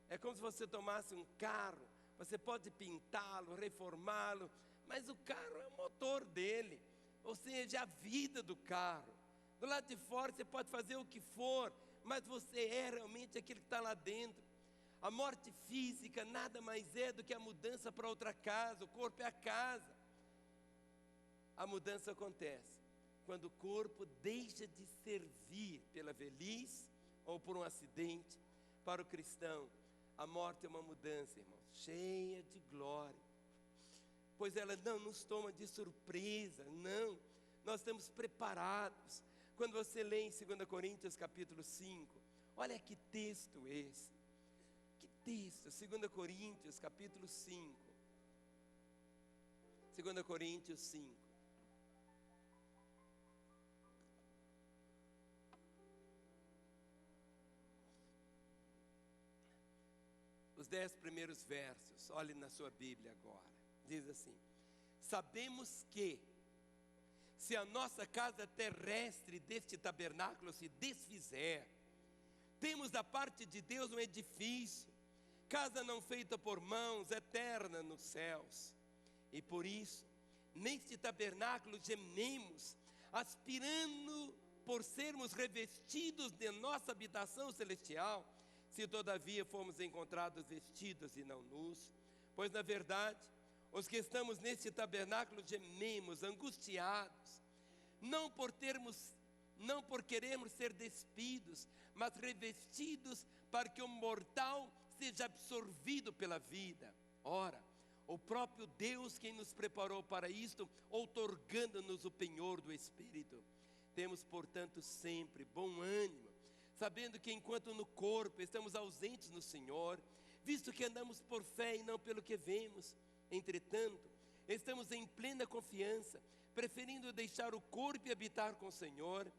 A: É como se você tomasse um carro, você pode pintá-lo, reformá-lo, mas o carro é o motor dele, ou seja, a vida do carro. Do lado de fora você pode fazer o que for, mas você é realmente aquele que está lá dentro. A morte física nada mais é do que a mudança para outra casa, o corpo é a casa. A mudança acontece quando o corpo deixa de servir pela velhice ou por um acidente. Para o cristão, a morte é uma mudança, irmãos, cheia de glória, pois ela não nos toma de surpresa, não, nós estamos preparados. Quando você lê em 2 Coríntios capítulo 5, olha que texto esse, que texto, 2 Coríntios capítulo 5, 2 Coríntios 5, os 10 primeiros versos, olhe na sua Bíblia agora, diz assim: sabemos que, se a nossa casa terrestre deste tabernáculo se desfizer, temos da parte de Deus um edifício, casa não feita por mãos, eterna nos céus. E por isso, neste tabernáculo gememos, aspirando por sermos revestidos de nossa habitação celestial, se todavia fomos encontrados vestidos e não nus, Pois na verdade, os que estamos neste tabernáculo gememos, angustiados, não por querermos ser despidos, mas revestidos para que o mortal seja absorvido pela vida. Ora, o próprio Deus quem nos preparou para isto, outorgando-nos o penhor do Espírito. Temos, portanto, sempre bom ânimo, sabendo que enquanto no corpo estamos ausentes no Senhor, visto que andamos por fé e não pelo que vemos, entretanto, estamos em plena confiança, preferindo deixar o corpo e habitar com o Senhor.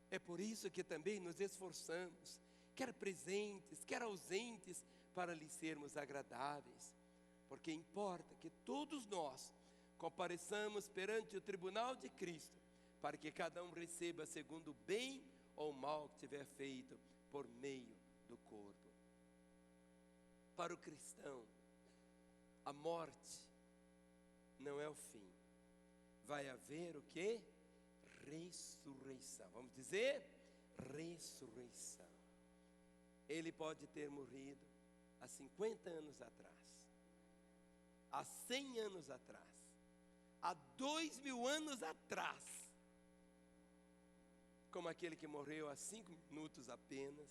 A: É por isso que também nos esforçamos, quer presentes, quer ausentes, para lhe sermos agradáveis. Porque importa que todos nós compareçamos perante o tribunal de Cristo, para que cada um receba segundo o bem ou o mal que tiver feito por meio do corpo. Para o cristão, a morte não é o fim. Vai haver o quê? Ressurreição. Vamos dizer? Ressurreição. Ele pode ter morrido há 50 anos atrás, há 100 anos atrás, há 2000 anos atrás, como aquele que morreu há 5 minutos apenas.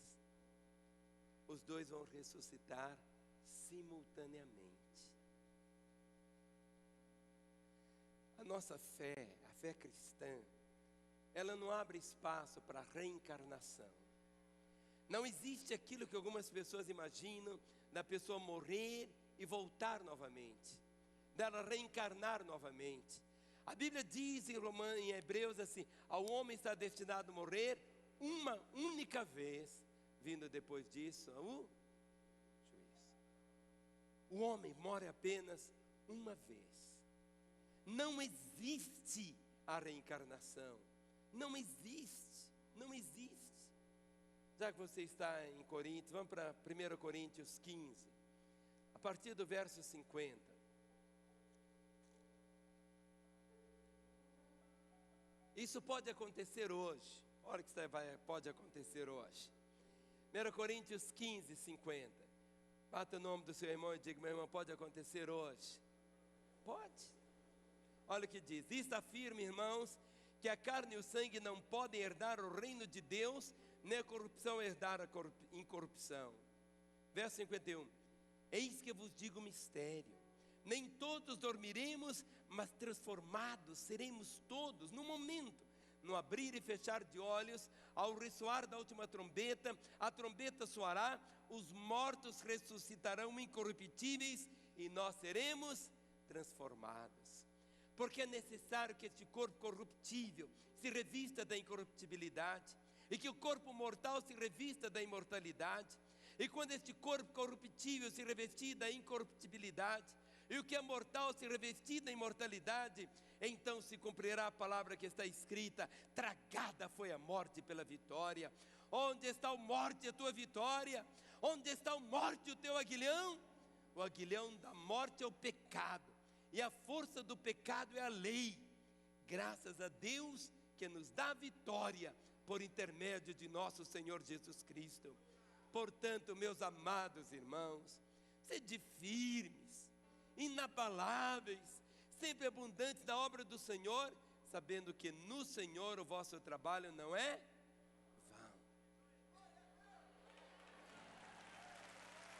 A: Os dois vão ressuscitar simultaneamente. A nossa fé, a fé cristã, ela não abre espaço para reencarnação. Não existe aquilo que algumas pessoas imaginam, da pessoa morrer e voltar novamente, dela reencarnar novamente. A Bíblia diz em Hebreus assim: ao homem está destinado a morrer uma única vez, vindo depois disso o juízo. O homem morre apenas uma vez. Não existe a reencarnação. Não existe, não existe. Já que você está em Coríntios, vamos para 1 Coríntios 15, a partir do verso 50. Isso pode acontecer hoje. Olha que isso pode acontecer hoje. 1 Coríntios 15, 50. Bata o nome do seu irmão e diga: meu irmão, pode acontecer hoje? Pode. Olha o que diz: isto afirma, irmãos, que a carne e o sangue não podem herdar o reino de Deus, nem a corrupção herdar a incorrupção. Verso 51. Eis que vos digo um mistério: nem todos dormiremos, mas transformados seremos todos, no momento, no abrir e fechar de olhos, ao ressoar da última trombeta. A trombeta soará, os mortos ressuscitarão incorruptíveis, e nós seremos transformados. Porque é necessário que este corpo corruptível se revista da incorruptibilidade, e que o corpo mortal se revista da imortalidade. E quando este corpo corruptível se revestir da incorruptibilidade, e o que é mortal se revestir da imortalidade, então se cumprirá a palavra que está escrita: tragada foi a morte pela vitória. Onde está a morte, a tua vitória? Onde está a morte, o teu aguilhão? O aguilhão da morte é o pecado, e a força do pecado é a lei. Graças a Deus que nos dá vitória por intermédio de nosso Senhor Jesus Cristo. Portanto, meus amados irmãos, sede firmes, inabaláveis, sempre abundantes na obra do Senhor, sabendo que no Senhor o vosso trabalho não é vão.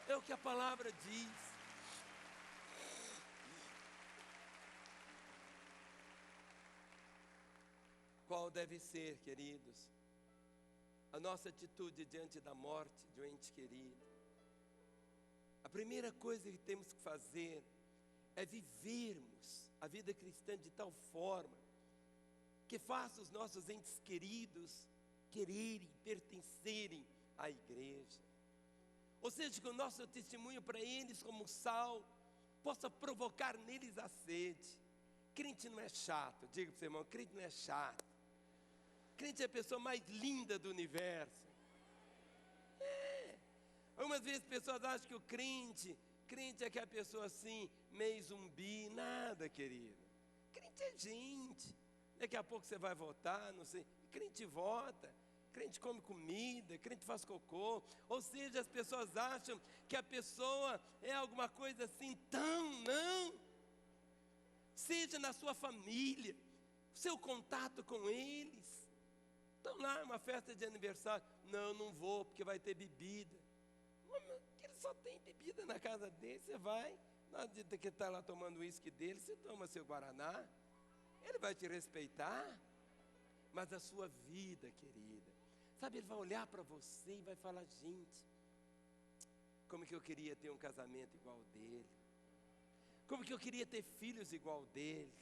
A: É o que a palavra diz. Qual deve ser, queridos, a nossa atitude diante da morte de um ente querido? A primeira coisa que temos que fazer é vivermos a vida cristã de tal forma que faça os nossos entes queridos quererem, pertencerem à igreja. Ou seja, que o nosso testemunho para eles como sal possa provocar neles a sede. Crente não é chato, diga para o seu irmão: crente não é chato. Crente é a pessoa mais linda do universo. Algumas vezes pessoas acham que o crente é aquela pessoa assim, meio zumbi. Nada, querido. Crente é gente. Daqui a pouco você vai votar, não sei. Crente vota. crente come comida, crente faz cocô. Ou seja, as pessoas acham que a pessoa é alguma coisa assim. Então, não. Seja na sua família, seu contato com eles. Estão lá, uma festa de aniversário. Não, não vou, porque vai ter bebida. Ele só tem bebida na casa dele, você vai. Na hora que está lá tomando o uísque dele, você toma seu guaraná. Ele vai te respeitar. Mas a sua vida, querida, sabe, ele vai olhar para você e vai falar: gente, como que eu queria ter um casamento igual ao dele. Como que eu queria ter filhos igual deles.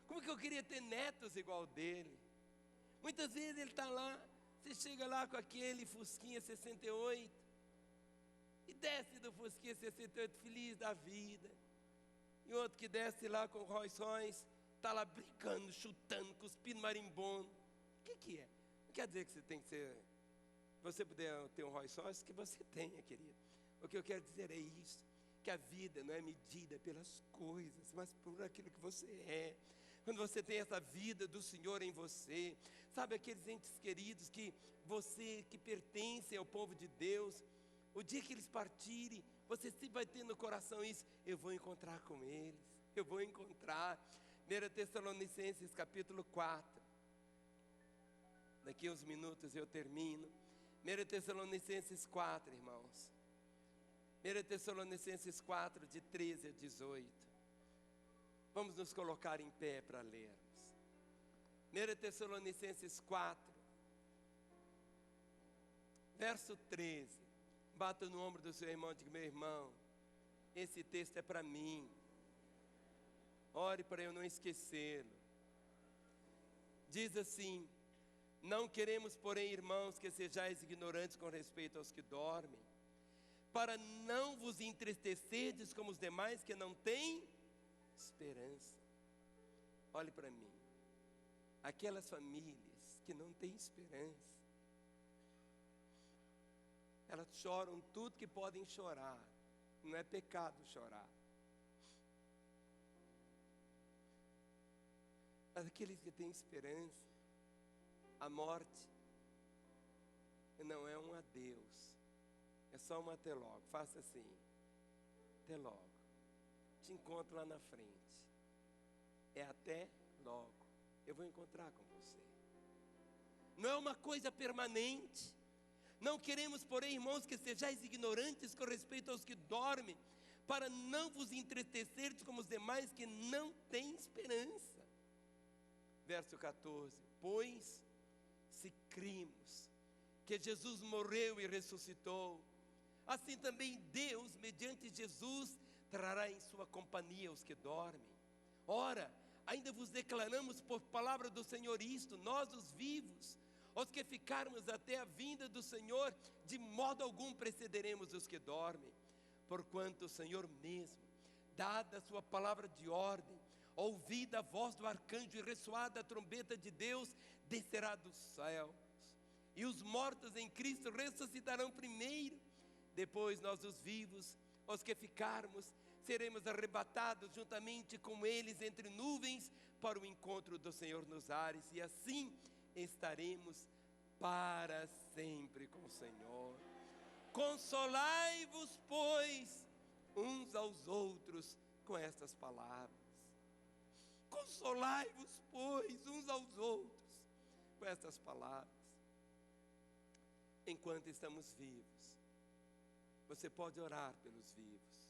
A: Como que eu queria ter netos igual dele. Muitas vezes ele está lá, você chega lá com aquele Fusquinha 68 e desce do Fusquinha 68 feliz da vida. E outro que desce lá com o Rolls Royce, está lá brincando, chutando, cuspindo marimbondo. O que é? Não quer dizer que você tem que ser... Você puder ter um Rolls Royce, que você tenha, querido. O que eu quero dizer é isso, que a vida não é medida pelas coisas, mas por aquilo que você é. Quando você tem essa vida do Senhor em você, sabe, aqueles entes queridos que pertencem ao povo de Deus, o dia que eles partirem, você sempre vai ter no coração isso: eu vou encontrar com eles, eu vou encontrar. 1 Tessalonicenses capítulo 4, daqui a uns minutos eu termino. 1 Tessalonicenses 4, irmãos. 1 Tessalonicenses 4, de 13 a 18. Vamos nos colocar em pé para lermos. 1 Tessalonicenses 4, verso 13. Bata no ombro do seu irmão e diga: meu irmão, esse texto é para mim. Ore para eu não esquecê-lo. Diz assim: não queremos, porém, irmãos, que sejais ignorantes com respeito aos que dormem, para não vos entristecerdes como os demais que não têm esperança. Olhe para mim. Aquelas famílias que não têm esperança, elas choram tudo que podem chorar. Não é pecado chorar. Mas aqueles que têm esperança, a morte não é um adeus, é só um até logo. Faça assim: até logo. Te encontro lá na frente. É até logo. Eu vou encontrar com você. Não é uma coisa permanente. Não queremos, porém, irmãos, que sejais ignorantes com respeito aos que dormem, para não vos entristecerdes como os demais que não têm esperança. Verso 14: pois se cremos que Jesus morreu e ressuscitou, assim também Deus, mediante Jesus, trará em sua companhia os que dormem. Ora, ainda vos declaramos por palavra do Senhor isto: nós os vivos, os que ficarmos até a vinda do Senhor, de modo algum precederemos os que dormem. Porquanto o Senhor mesmo, dada a sua palavra de ordem, ouvida a voz do arcanjo e ressoada a trombeta de Deus, descerá dos céus, e os mortos em Cristo ressuscitarão primeiro. Depois nós, os vivos, os que ficarmos, seremos arrebatados juntamente com eles entre nuvens para o encontro do Senhor nos ares, e assim estaremos para sempre com o Senhor. Consolai-vos, pois, uns aos outros com estas palavras. Consolai-vos, pois, uns aos outros com estas palavras. Enquanto estamos vivos, você pode orar pelos vivos,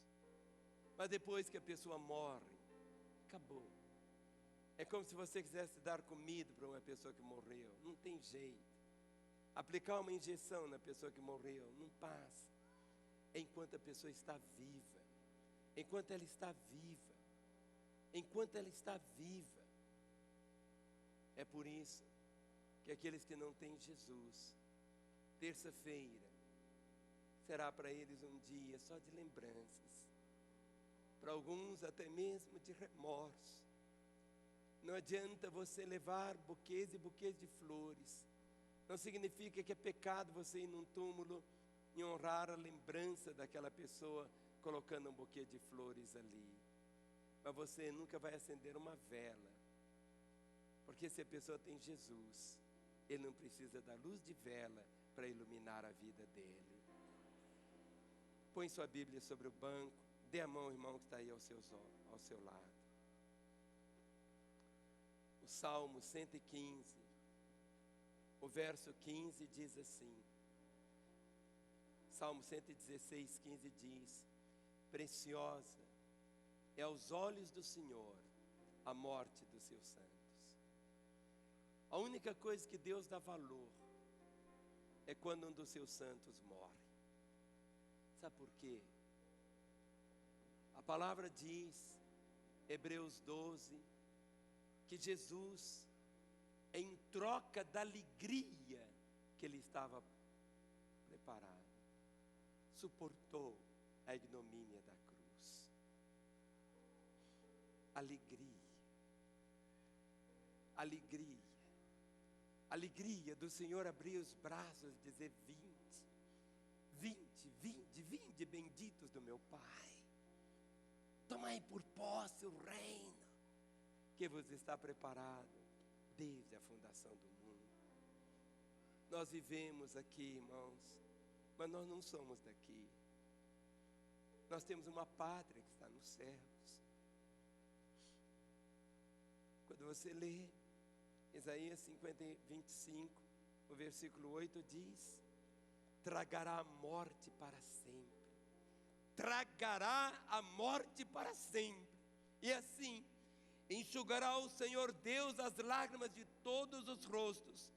A: mas depois que a pessoa morre, acabou. É como se você quisesse dar comida para uma pessoa que morreu. Não tem jeito. Aplicar uma injeção na pessoa que morreu, não passa. Enquanto a pessoa está viva. Enquanto ela está viva. Enquanto ela está viva. É por isso que aqueles que não têm Jesus, terça-feira será para eles um dia só de lembranças. Para alguns até mesmo de remorso. Não adianta você levar buquês e buquês de flores. Não significa que é pecado você ir num túmulo e honrar a lembrança daquela pessoa colocando um buquê de flores ali. Mas você nunca vai acender uma vela. Porque se a pessoa tem Jesus, ele não precisa da luz de vela para iluminar a vida dele. Põe sua Bíblia sobre o banco, dê a mão ao irmão que está aí ao seu lado. O Salmo 115, o verso 15 diz assim, Salmo 116, 15 diz: preciosa é aos olhos do Senhor a morte dos seus santos. A única coisa que Deus dá valor é quando um dos seus santos morre. Sabe por quê? A palavra diz, Hebreus 12, que Jesus, em troca da alegria que ele estava preparado, suportou a ignomínia da cruz. Alegria. Alegria. Alegria do Senhor abrir os braços e dizer: vinde, benditos do meu Pai. Tomai por posse o reino que vos está preparado desde a fundação do mundo. Nós vivemos aqui, irmãos, mas nós não somos daqui. Nós temos uma pátria que está nos céus. Quando você lê Isaías 25, o versículo 8 diz: tragará a morte para sempre. Tragará a morte para sempre. E assim, enxugará o Senhor Deus as lágrimas de todos os rostos,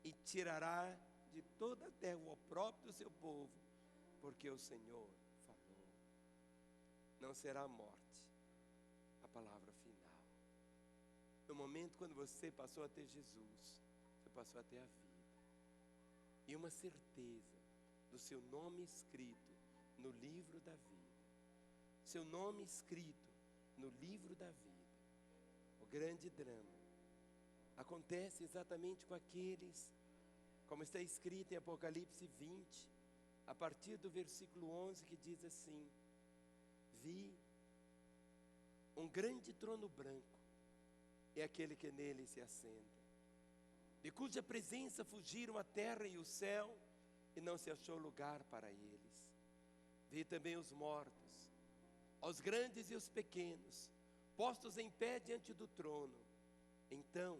A: e tirará de toda a terra o opróbrio do seu povo, porque o Senhor falou. Não será a morte a palavra final. No momento quando você passou a ter Jesus, você passou a ter a vida. E uma certeza do seu nome escrito no livro da vida. Seu nome escrito no livro da vida. O grande drama acontece exatamente com aqueles, como está escrito em Apocalipse 20, a partir do versículo 11, que diz assim: vi um grande trono branco, é aquele que nele se assenta, de cuja presença fugiram a terra e o céu, e não se achou lugar para eles. Vi também os mortos, os grandes e os pequenos, postos em pé diante do trono. Então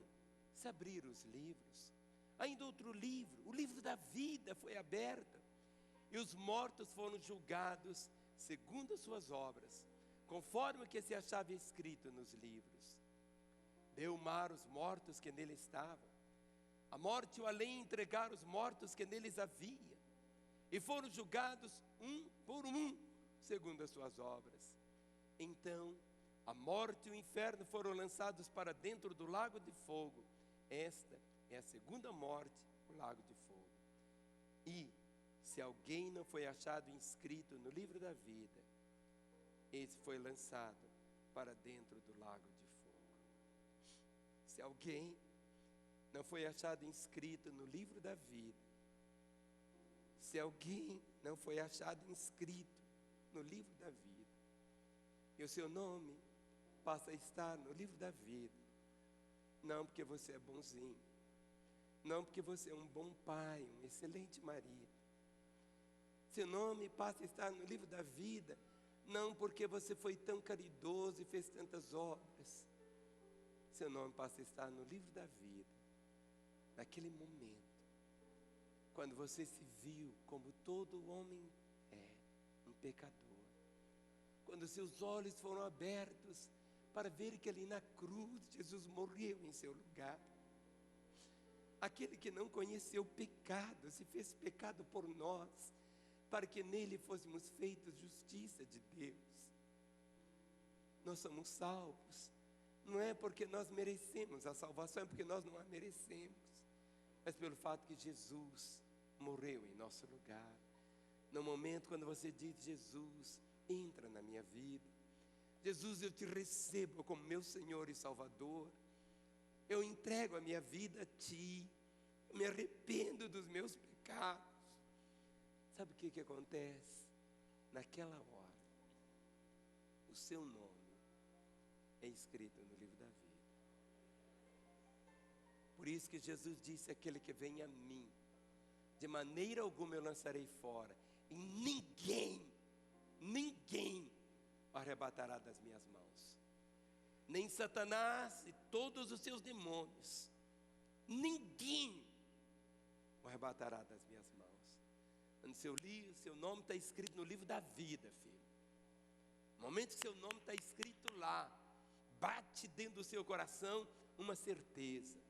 A: se abriram os livros. Ainda outro livro, o livro da vida, foi aberto, e os mortos foram julgados segundo as suas obras, conforme o que se achava escrito nos livros. Deu o mar os mortos que nele estavam, a morte e o além entregaram os mortos que neles havia, e foram julgados um por um, segundo as suas obras. Então a morte e o inferno foram lançados para dentro do lago de fogo. Esta é a segunda morte, o lago de fogo. E se alguém não foi achado inscrito no livro da vida, esse foi lançado para dentro do lago de fogo. Se alguém não foi achado inscrito no livro da vida, se alguém não foi achado inscrito no livro da vida, e o seu nome passa a estar no livro da vida, não porque você é bonzinho, não porque você é um bom pai, um excelente marido, seu nome passa a estar no livro da vida, não porque você foi tão caridoso e fez tantas obras. Seu nome passa a estar no livro da vida, naquele momento, quando você se viu como todo homem é, um pecador. Quando seus olhos foram abertos para ver que ali na cruz Jesus morreu em seu lugar. Aquele que não conheceu o pecado, se fez pecado por nós, para que nele fôssemos feitos justiça de Deus. Nós somos salvos, não é porque nós merecemos a salvação, é porque nós não a merecemos, mas pelo fato que Jesus morreu em nosso lugar. No momento quando você diz: Jesus, entra na minha vida, Jesus, eu te recebo como meu Senhor e Salvador, eu entrego a minha vida a Ti, eu me arrependo dos meus pecados. Sabe o que acontece? Naquela hora, o seu nome é escrito no livro da vida. Por isso que Jesus disse: aquele que vem a mim, de maneira alguma eu lançarei fora, e ninguém o arrebatará das minhas mãos. Nem Satanás e todos os seus demônios, ninguém o arrebatará das minhas mãos. No seu nome está escrito no livro da vida, filho. No momento que seu nome está escrito lá, bate dentro do seu coração uma certeza,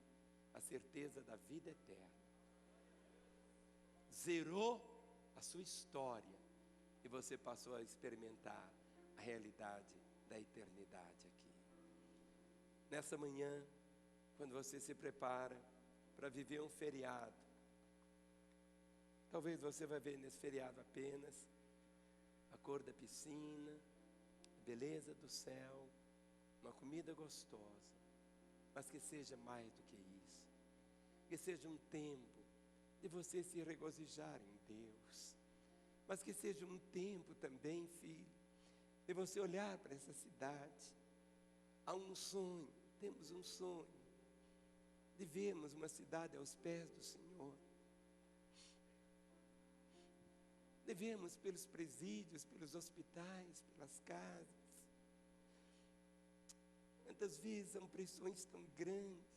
A: a certeza da vida eterna. Zerou a sua história e você passou a experimentar a realidade da eternidade aqui. Nessa manhã, quando você se prepara para viver um feriado, talvez você vai ver nesse feriado apenas a cor da piscina, a beleza do céu, uma comida gostosa, mas que seja mais do que isso, que seja um tempo de você se regozijar em Deus, mas que seja um tempo também, filho, de você olhar para essa cidade. Há um sonho, temos um sonho de vermos uma cidade aos pés do Senhor, de vermos pelos presídios, pelos hospitais, pelas casas. Quantas vezes são pressões tão grandes,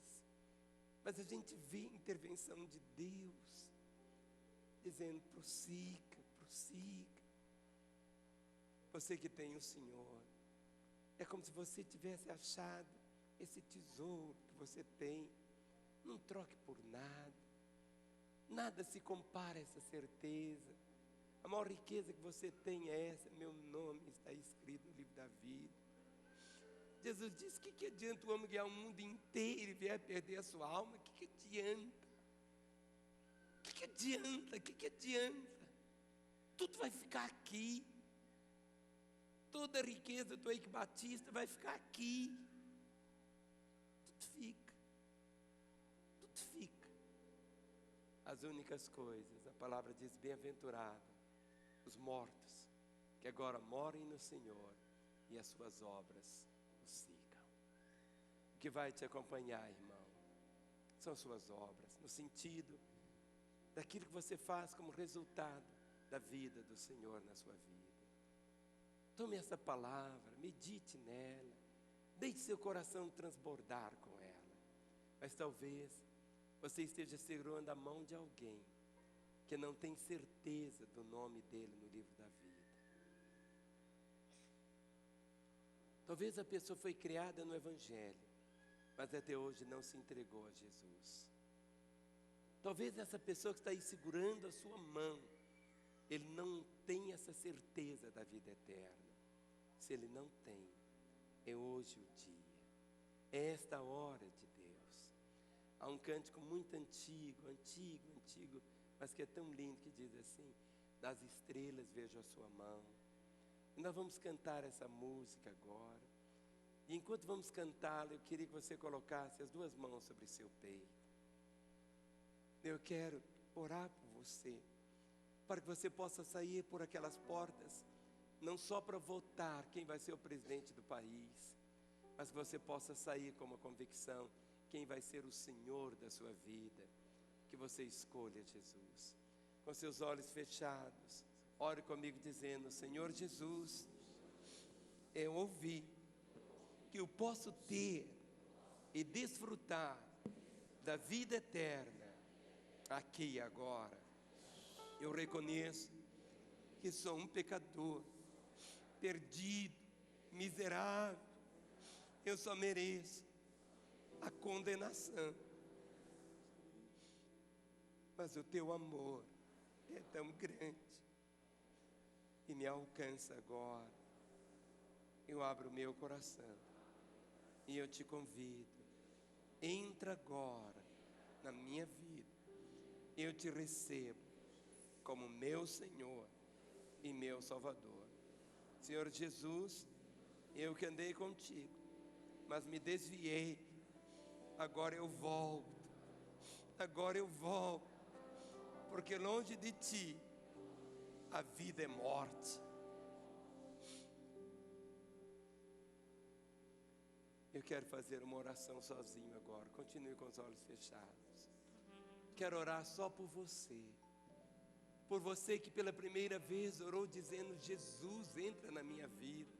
A: mas a gente vê a intervenção de Deus, dizendo: prossiga, prossiga. Você que tem o Senhor, é como se você tivesse achado esse tesouro que você tem. Não troque por nada, nada se compara a essa certeza. A maior riqueza que você tem é essa: meu nome está escrito no livro da vida. Jesus disse: que adianta o homem ganhar o mundo inteiro e vier a perder a sua alma? Que adianta? Que adianta? Que adianta? Tudo vai ficar aqui. Toda a riqueza do Eike Batista vai ficar aqui. Tudo fica. Tudo fica. As únicas coisas, a palavra diz: bem-aventurado os mortos, que agora morem no Senhor e as suas obras o sigam. O que vai te acompanhar, irmão, são suas obras, no sentido daquilo que você faz como resultado da vida do Senhor na sua vida. Tome essa palavra, medite nela, deixe seu coração transbordar com ela. Mas talvez você esteja segurando a mão de alguém que não tem certeza do nome dele no livro da vida. Talvez a pessoa foi criada no Evangelho, mas até hoje não se entregou a Jesus. Talvez essa pessoa que está aí segurando a sua mão, ele não tem essa certeza da vida eterna. Se ele não tem, é hoje o dia, é esta a hora de Deus. Há um cântico muito antigo, mas que é tão lindo, que diz assim: das estrelas vejo a sua mão. E nós vamos cantar essa música agora. E enquanto vamos cantá-la, eu queria que você colocasse as duas mãos sobre seu peito. Eu quero orar por você, para que você possa sair por aquelas portas, não só para votar quem vai ser o presidente do país, mas que você possa sair com uma convicção: quem vai ser o Senhor da sua vida. Que você escolha Jesus. Com seus olhos fechados, ore comigo dizendo: Senhor Jesus, eu ouvi que eu posso ter e desfrutar da vida eterna aqui e agora. Eu reconheço que sou um pecador, perdido, miserável. Eu só mereço a condenação. Mas o teu amor é tão grande e me alcança agora. Eu abro o meu coração e eu te convido: entra agora na minha vida. Eu te recebo como meu Senhor e meu Salvador. Senhor Jesus, eu que andei contigo, mas me desviei. Agora eu volto. Porque longe de ti a vida é morte. Eu quero fazer uma oração sozinho agora. Continue com os olhos fechados. Quero orar só por você. Por você que pela primeira vez orou dizendo: Jesus, entra na minha vida.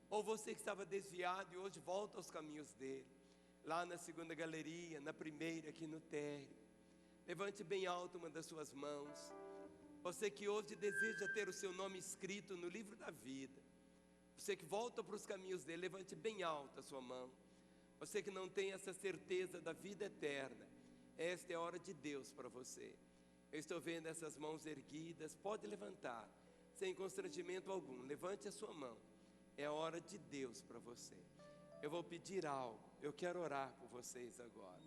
A: Ou você que estava desviado e hoje volta aos caminhos dele. Lá na segunda galeria, na primeira, aqui no térreo. Levante bem alto uma das suas mãos. Você que hoje deseja ter o seu nome escrito no livro da vida. Você que volta para os caminhos dele, levante bem alto a sua mão. Você que não tem essa certeza da vida eterna, esta é a hora de Deus para você. Eu estou vendo essas mãos erguidas, pode levantar, sem constrangimento algum, levante a sua mão. É a hora de Deus para você. Eu vou pedir algo, eu quero orar por vocês agora.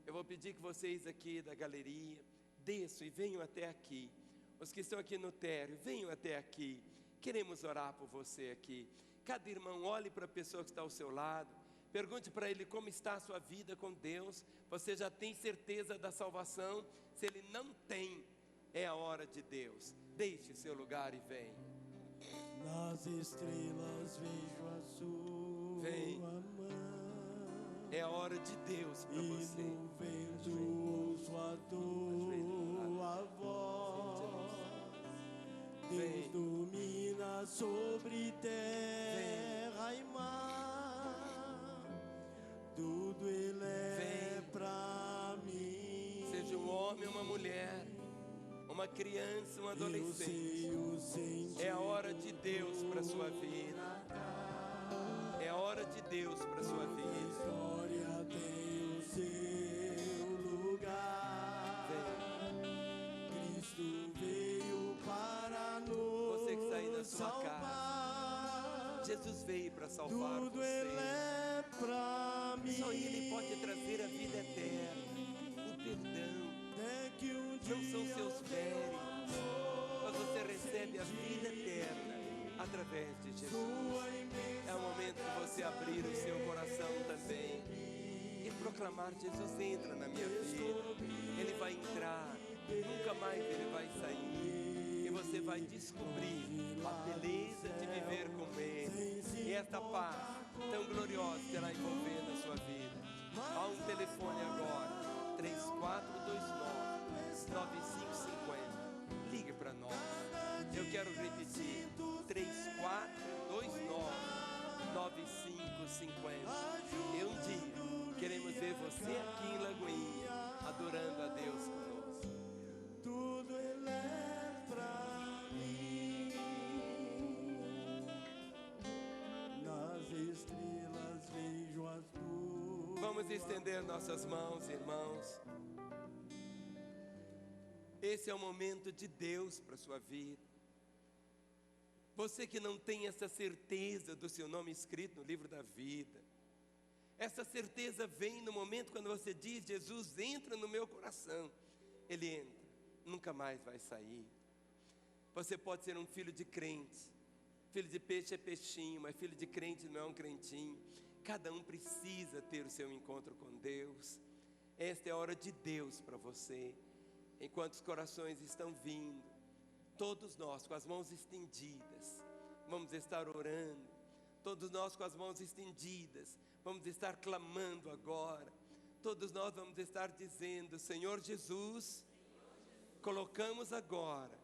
A: Eu vou pedir que vocês aqui da galeria, desçam e venham até aqui. Os que estão aqui no térreo, venham até aqui. Queremos orar por você aqui. Cada irmão olhe para a pessoa que está ao seu lado. Pergunte para ele como está a sua vida com Deus. Você já tem certeza da salvação? Se ele não tem, é a hora de Deus. Deixe seu lugar e venha.
B: Nas estrelas vejo a sua
A: Vem.
B: mão.
A: É a hora de Deus para você.
B: E no vento ouço a tua voz. Deus domina sobre terra e mar. Tudo Ele é pra mim.
A: Seja um homem ou uma mulher, uma criança, um adolescente, é a hora de Deus para a sua vida. É a hora de Deus para a sua vida.
B: A história tem o seu lugar. Cristo veio para nos
A: Você que está aí na sua
B: salvar.
A: casa, Jesus veio para salvar
B: Tudo
A: você.
B: Ele é pra mim.
A: Só Ele pode trazer a vida eterna, o perdão.
B: É que um dia
A: Não são seus méritos, mas você recebe a vida eterna através de Jesus. É o momento de você abrir o seu coração também e proclamar: Jesus entra na minha vida. Ele vai entrar, nunca mais ele vai sair. E você vai descobrir a beleza de viver com Ele. E esta paz tão gloriosa será envolvendo a sua vida. Há um telefone agora, 3429-9550. Ligue para nós. Eu quero repetir, 3429-9550. E um dia queremos ver você aqui em Lagoinha, adorando a Deus conosco.
B: Tudo Ele é pra mim. Nas estrelas vejo as tuas.
A: Vamos estender nossas mãos, irmãos. Esse é o momento de Deus para a sua vida. Você que não tem essa certeza do seu nome escrito no livro da vida, essa certeza vem no momento quando você diz: Jesus, entra no meu coração. Ele entra, nunca mais vai sair. Você pode ser um filho de crente. Filho de peixe é peixinho, mas filho de crente não é um crentinho. Cada um precisa ter o seu encontro com Deus. Esta é a hora de Deus para você. Enquanto os corações estão vindo, todos nós com as mãos estendidas, vamos estar orando. Todos nós com as mãos estendidas, vamos estar clamando agora. Todos nós vamos estar dizendo: Senhor Jesus, colocamos agora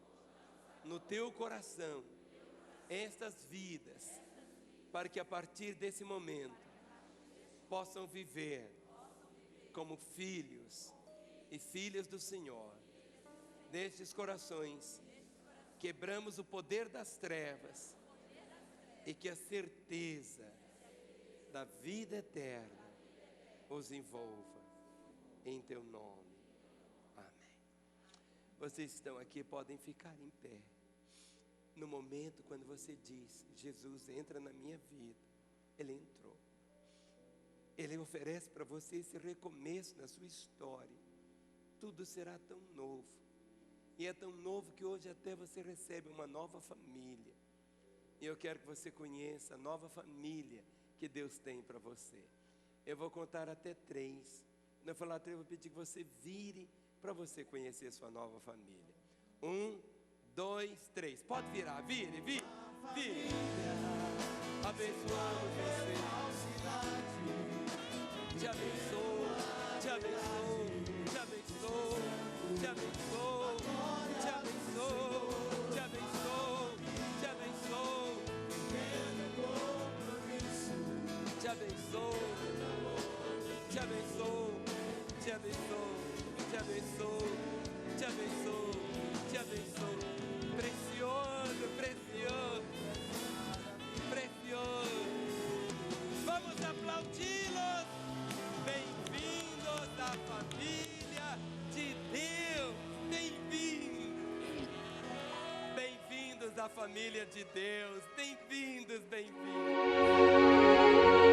A: no teu coração estas vidas, para que a partir desse momento possam viver como filhos e filhas do Senhor. Nestes corações quebramos o poder das trevas e que a certeza da vida eterna os envolva em teu nome. Amém. Vocês que estão aqui podem ficar em pé. No momento quando você diz: Jesus, entra na minha vida, Ele entrou. Ele oferece para você esse recomeço na sua história. Tudo será tão novo. E é tão novo que hoje até você recebe uma nova família. E eu quero que você conheça a nova família que Deus tem para você. Eu vou contar até 3. Quando eu falar 3, eu vou pedir que você vire para você conhecer sua nova família. 1, 2, 3. Pode virar, vire. Abençoamos você. Te abençoo, te abençoo, te abençoo, te abençoo, te abençoo, te abençoo, te abençoo, te abençoo, te abençoo, te abençoo, te abençoo, te abençoo, te abençoo. Precioso, precioso, precioso. Vamos aplaudi-los. Bem-vindos à família de Deus. Bem-vindos. Bem-vindos à família de Deus. Bem-vindos, bem-vindos.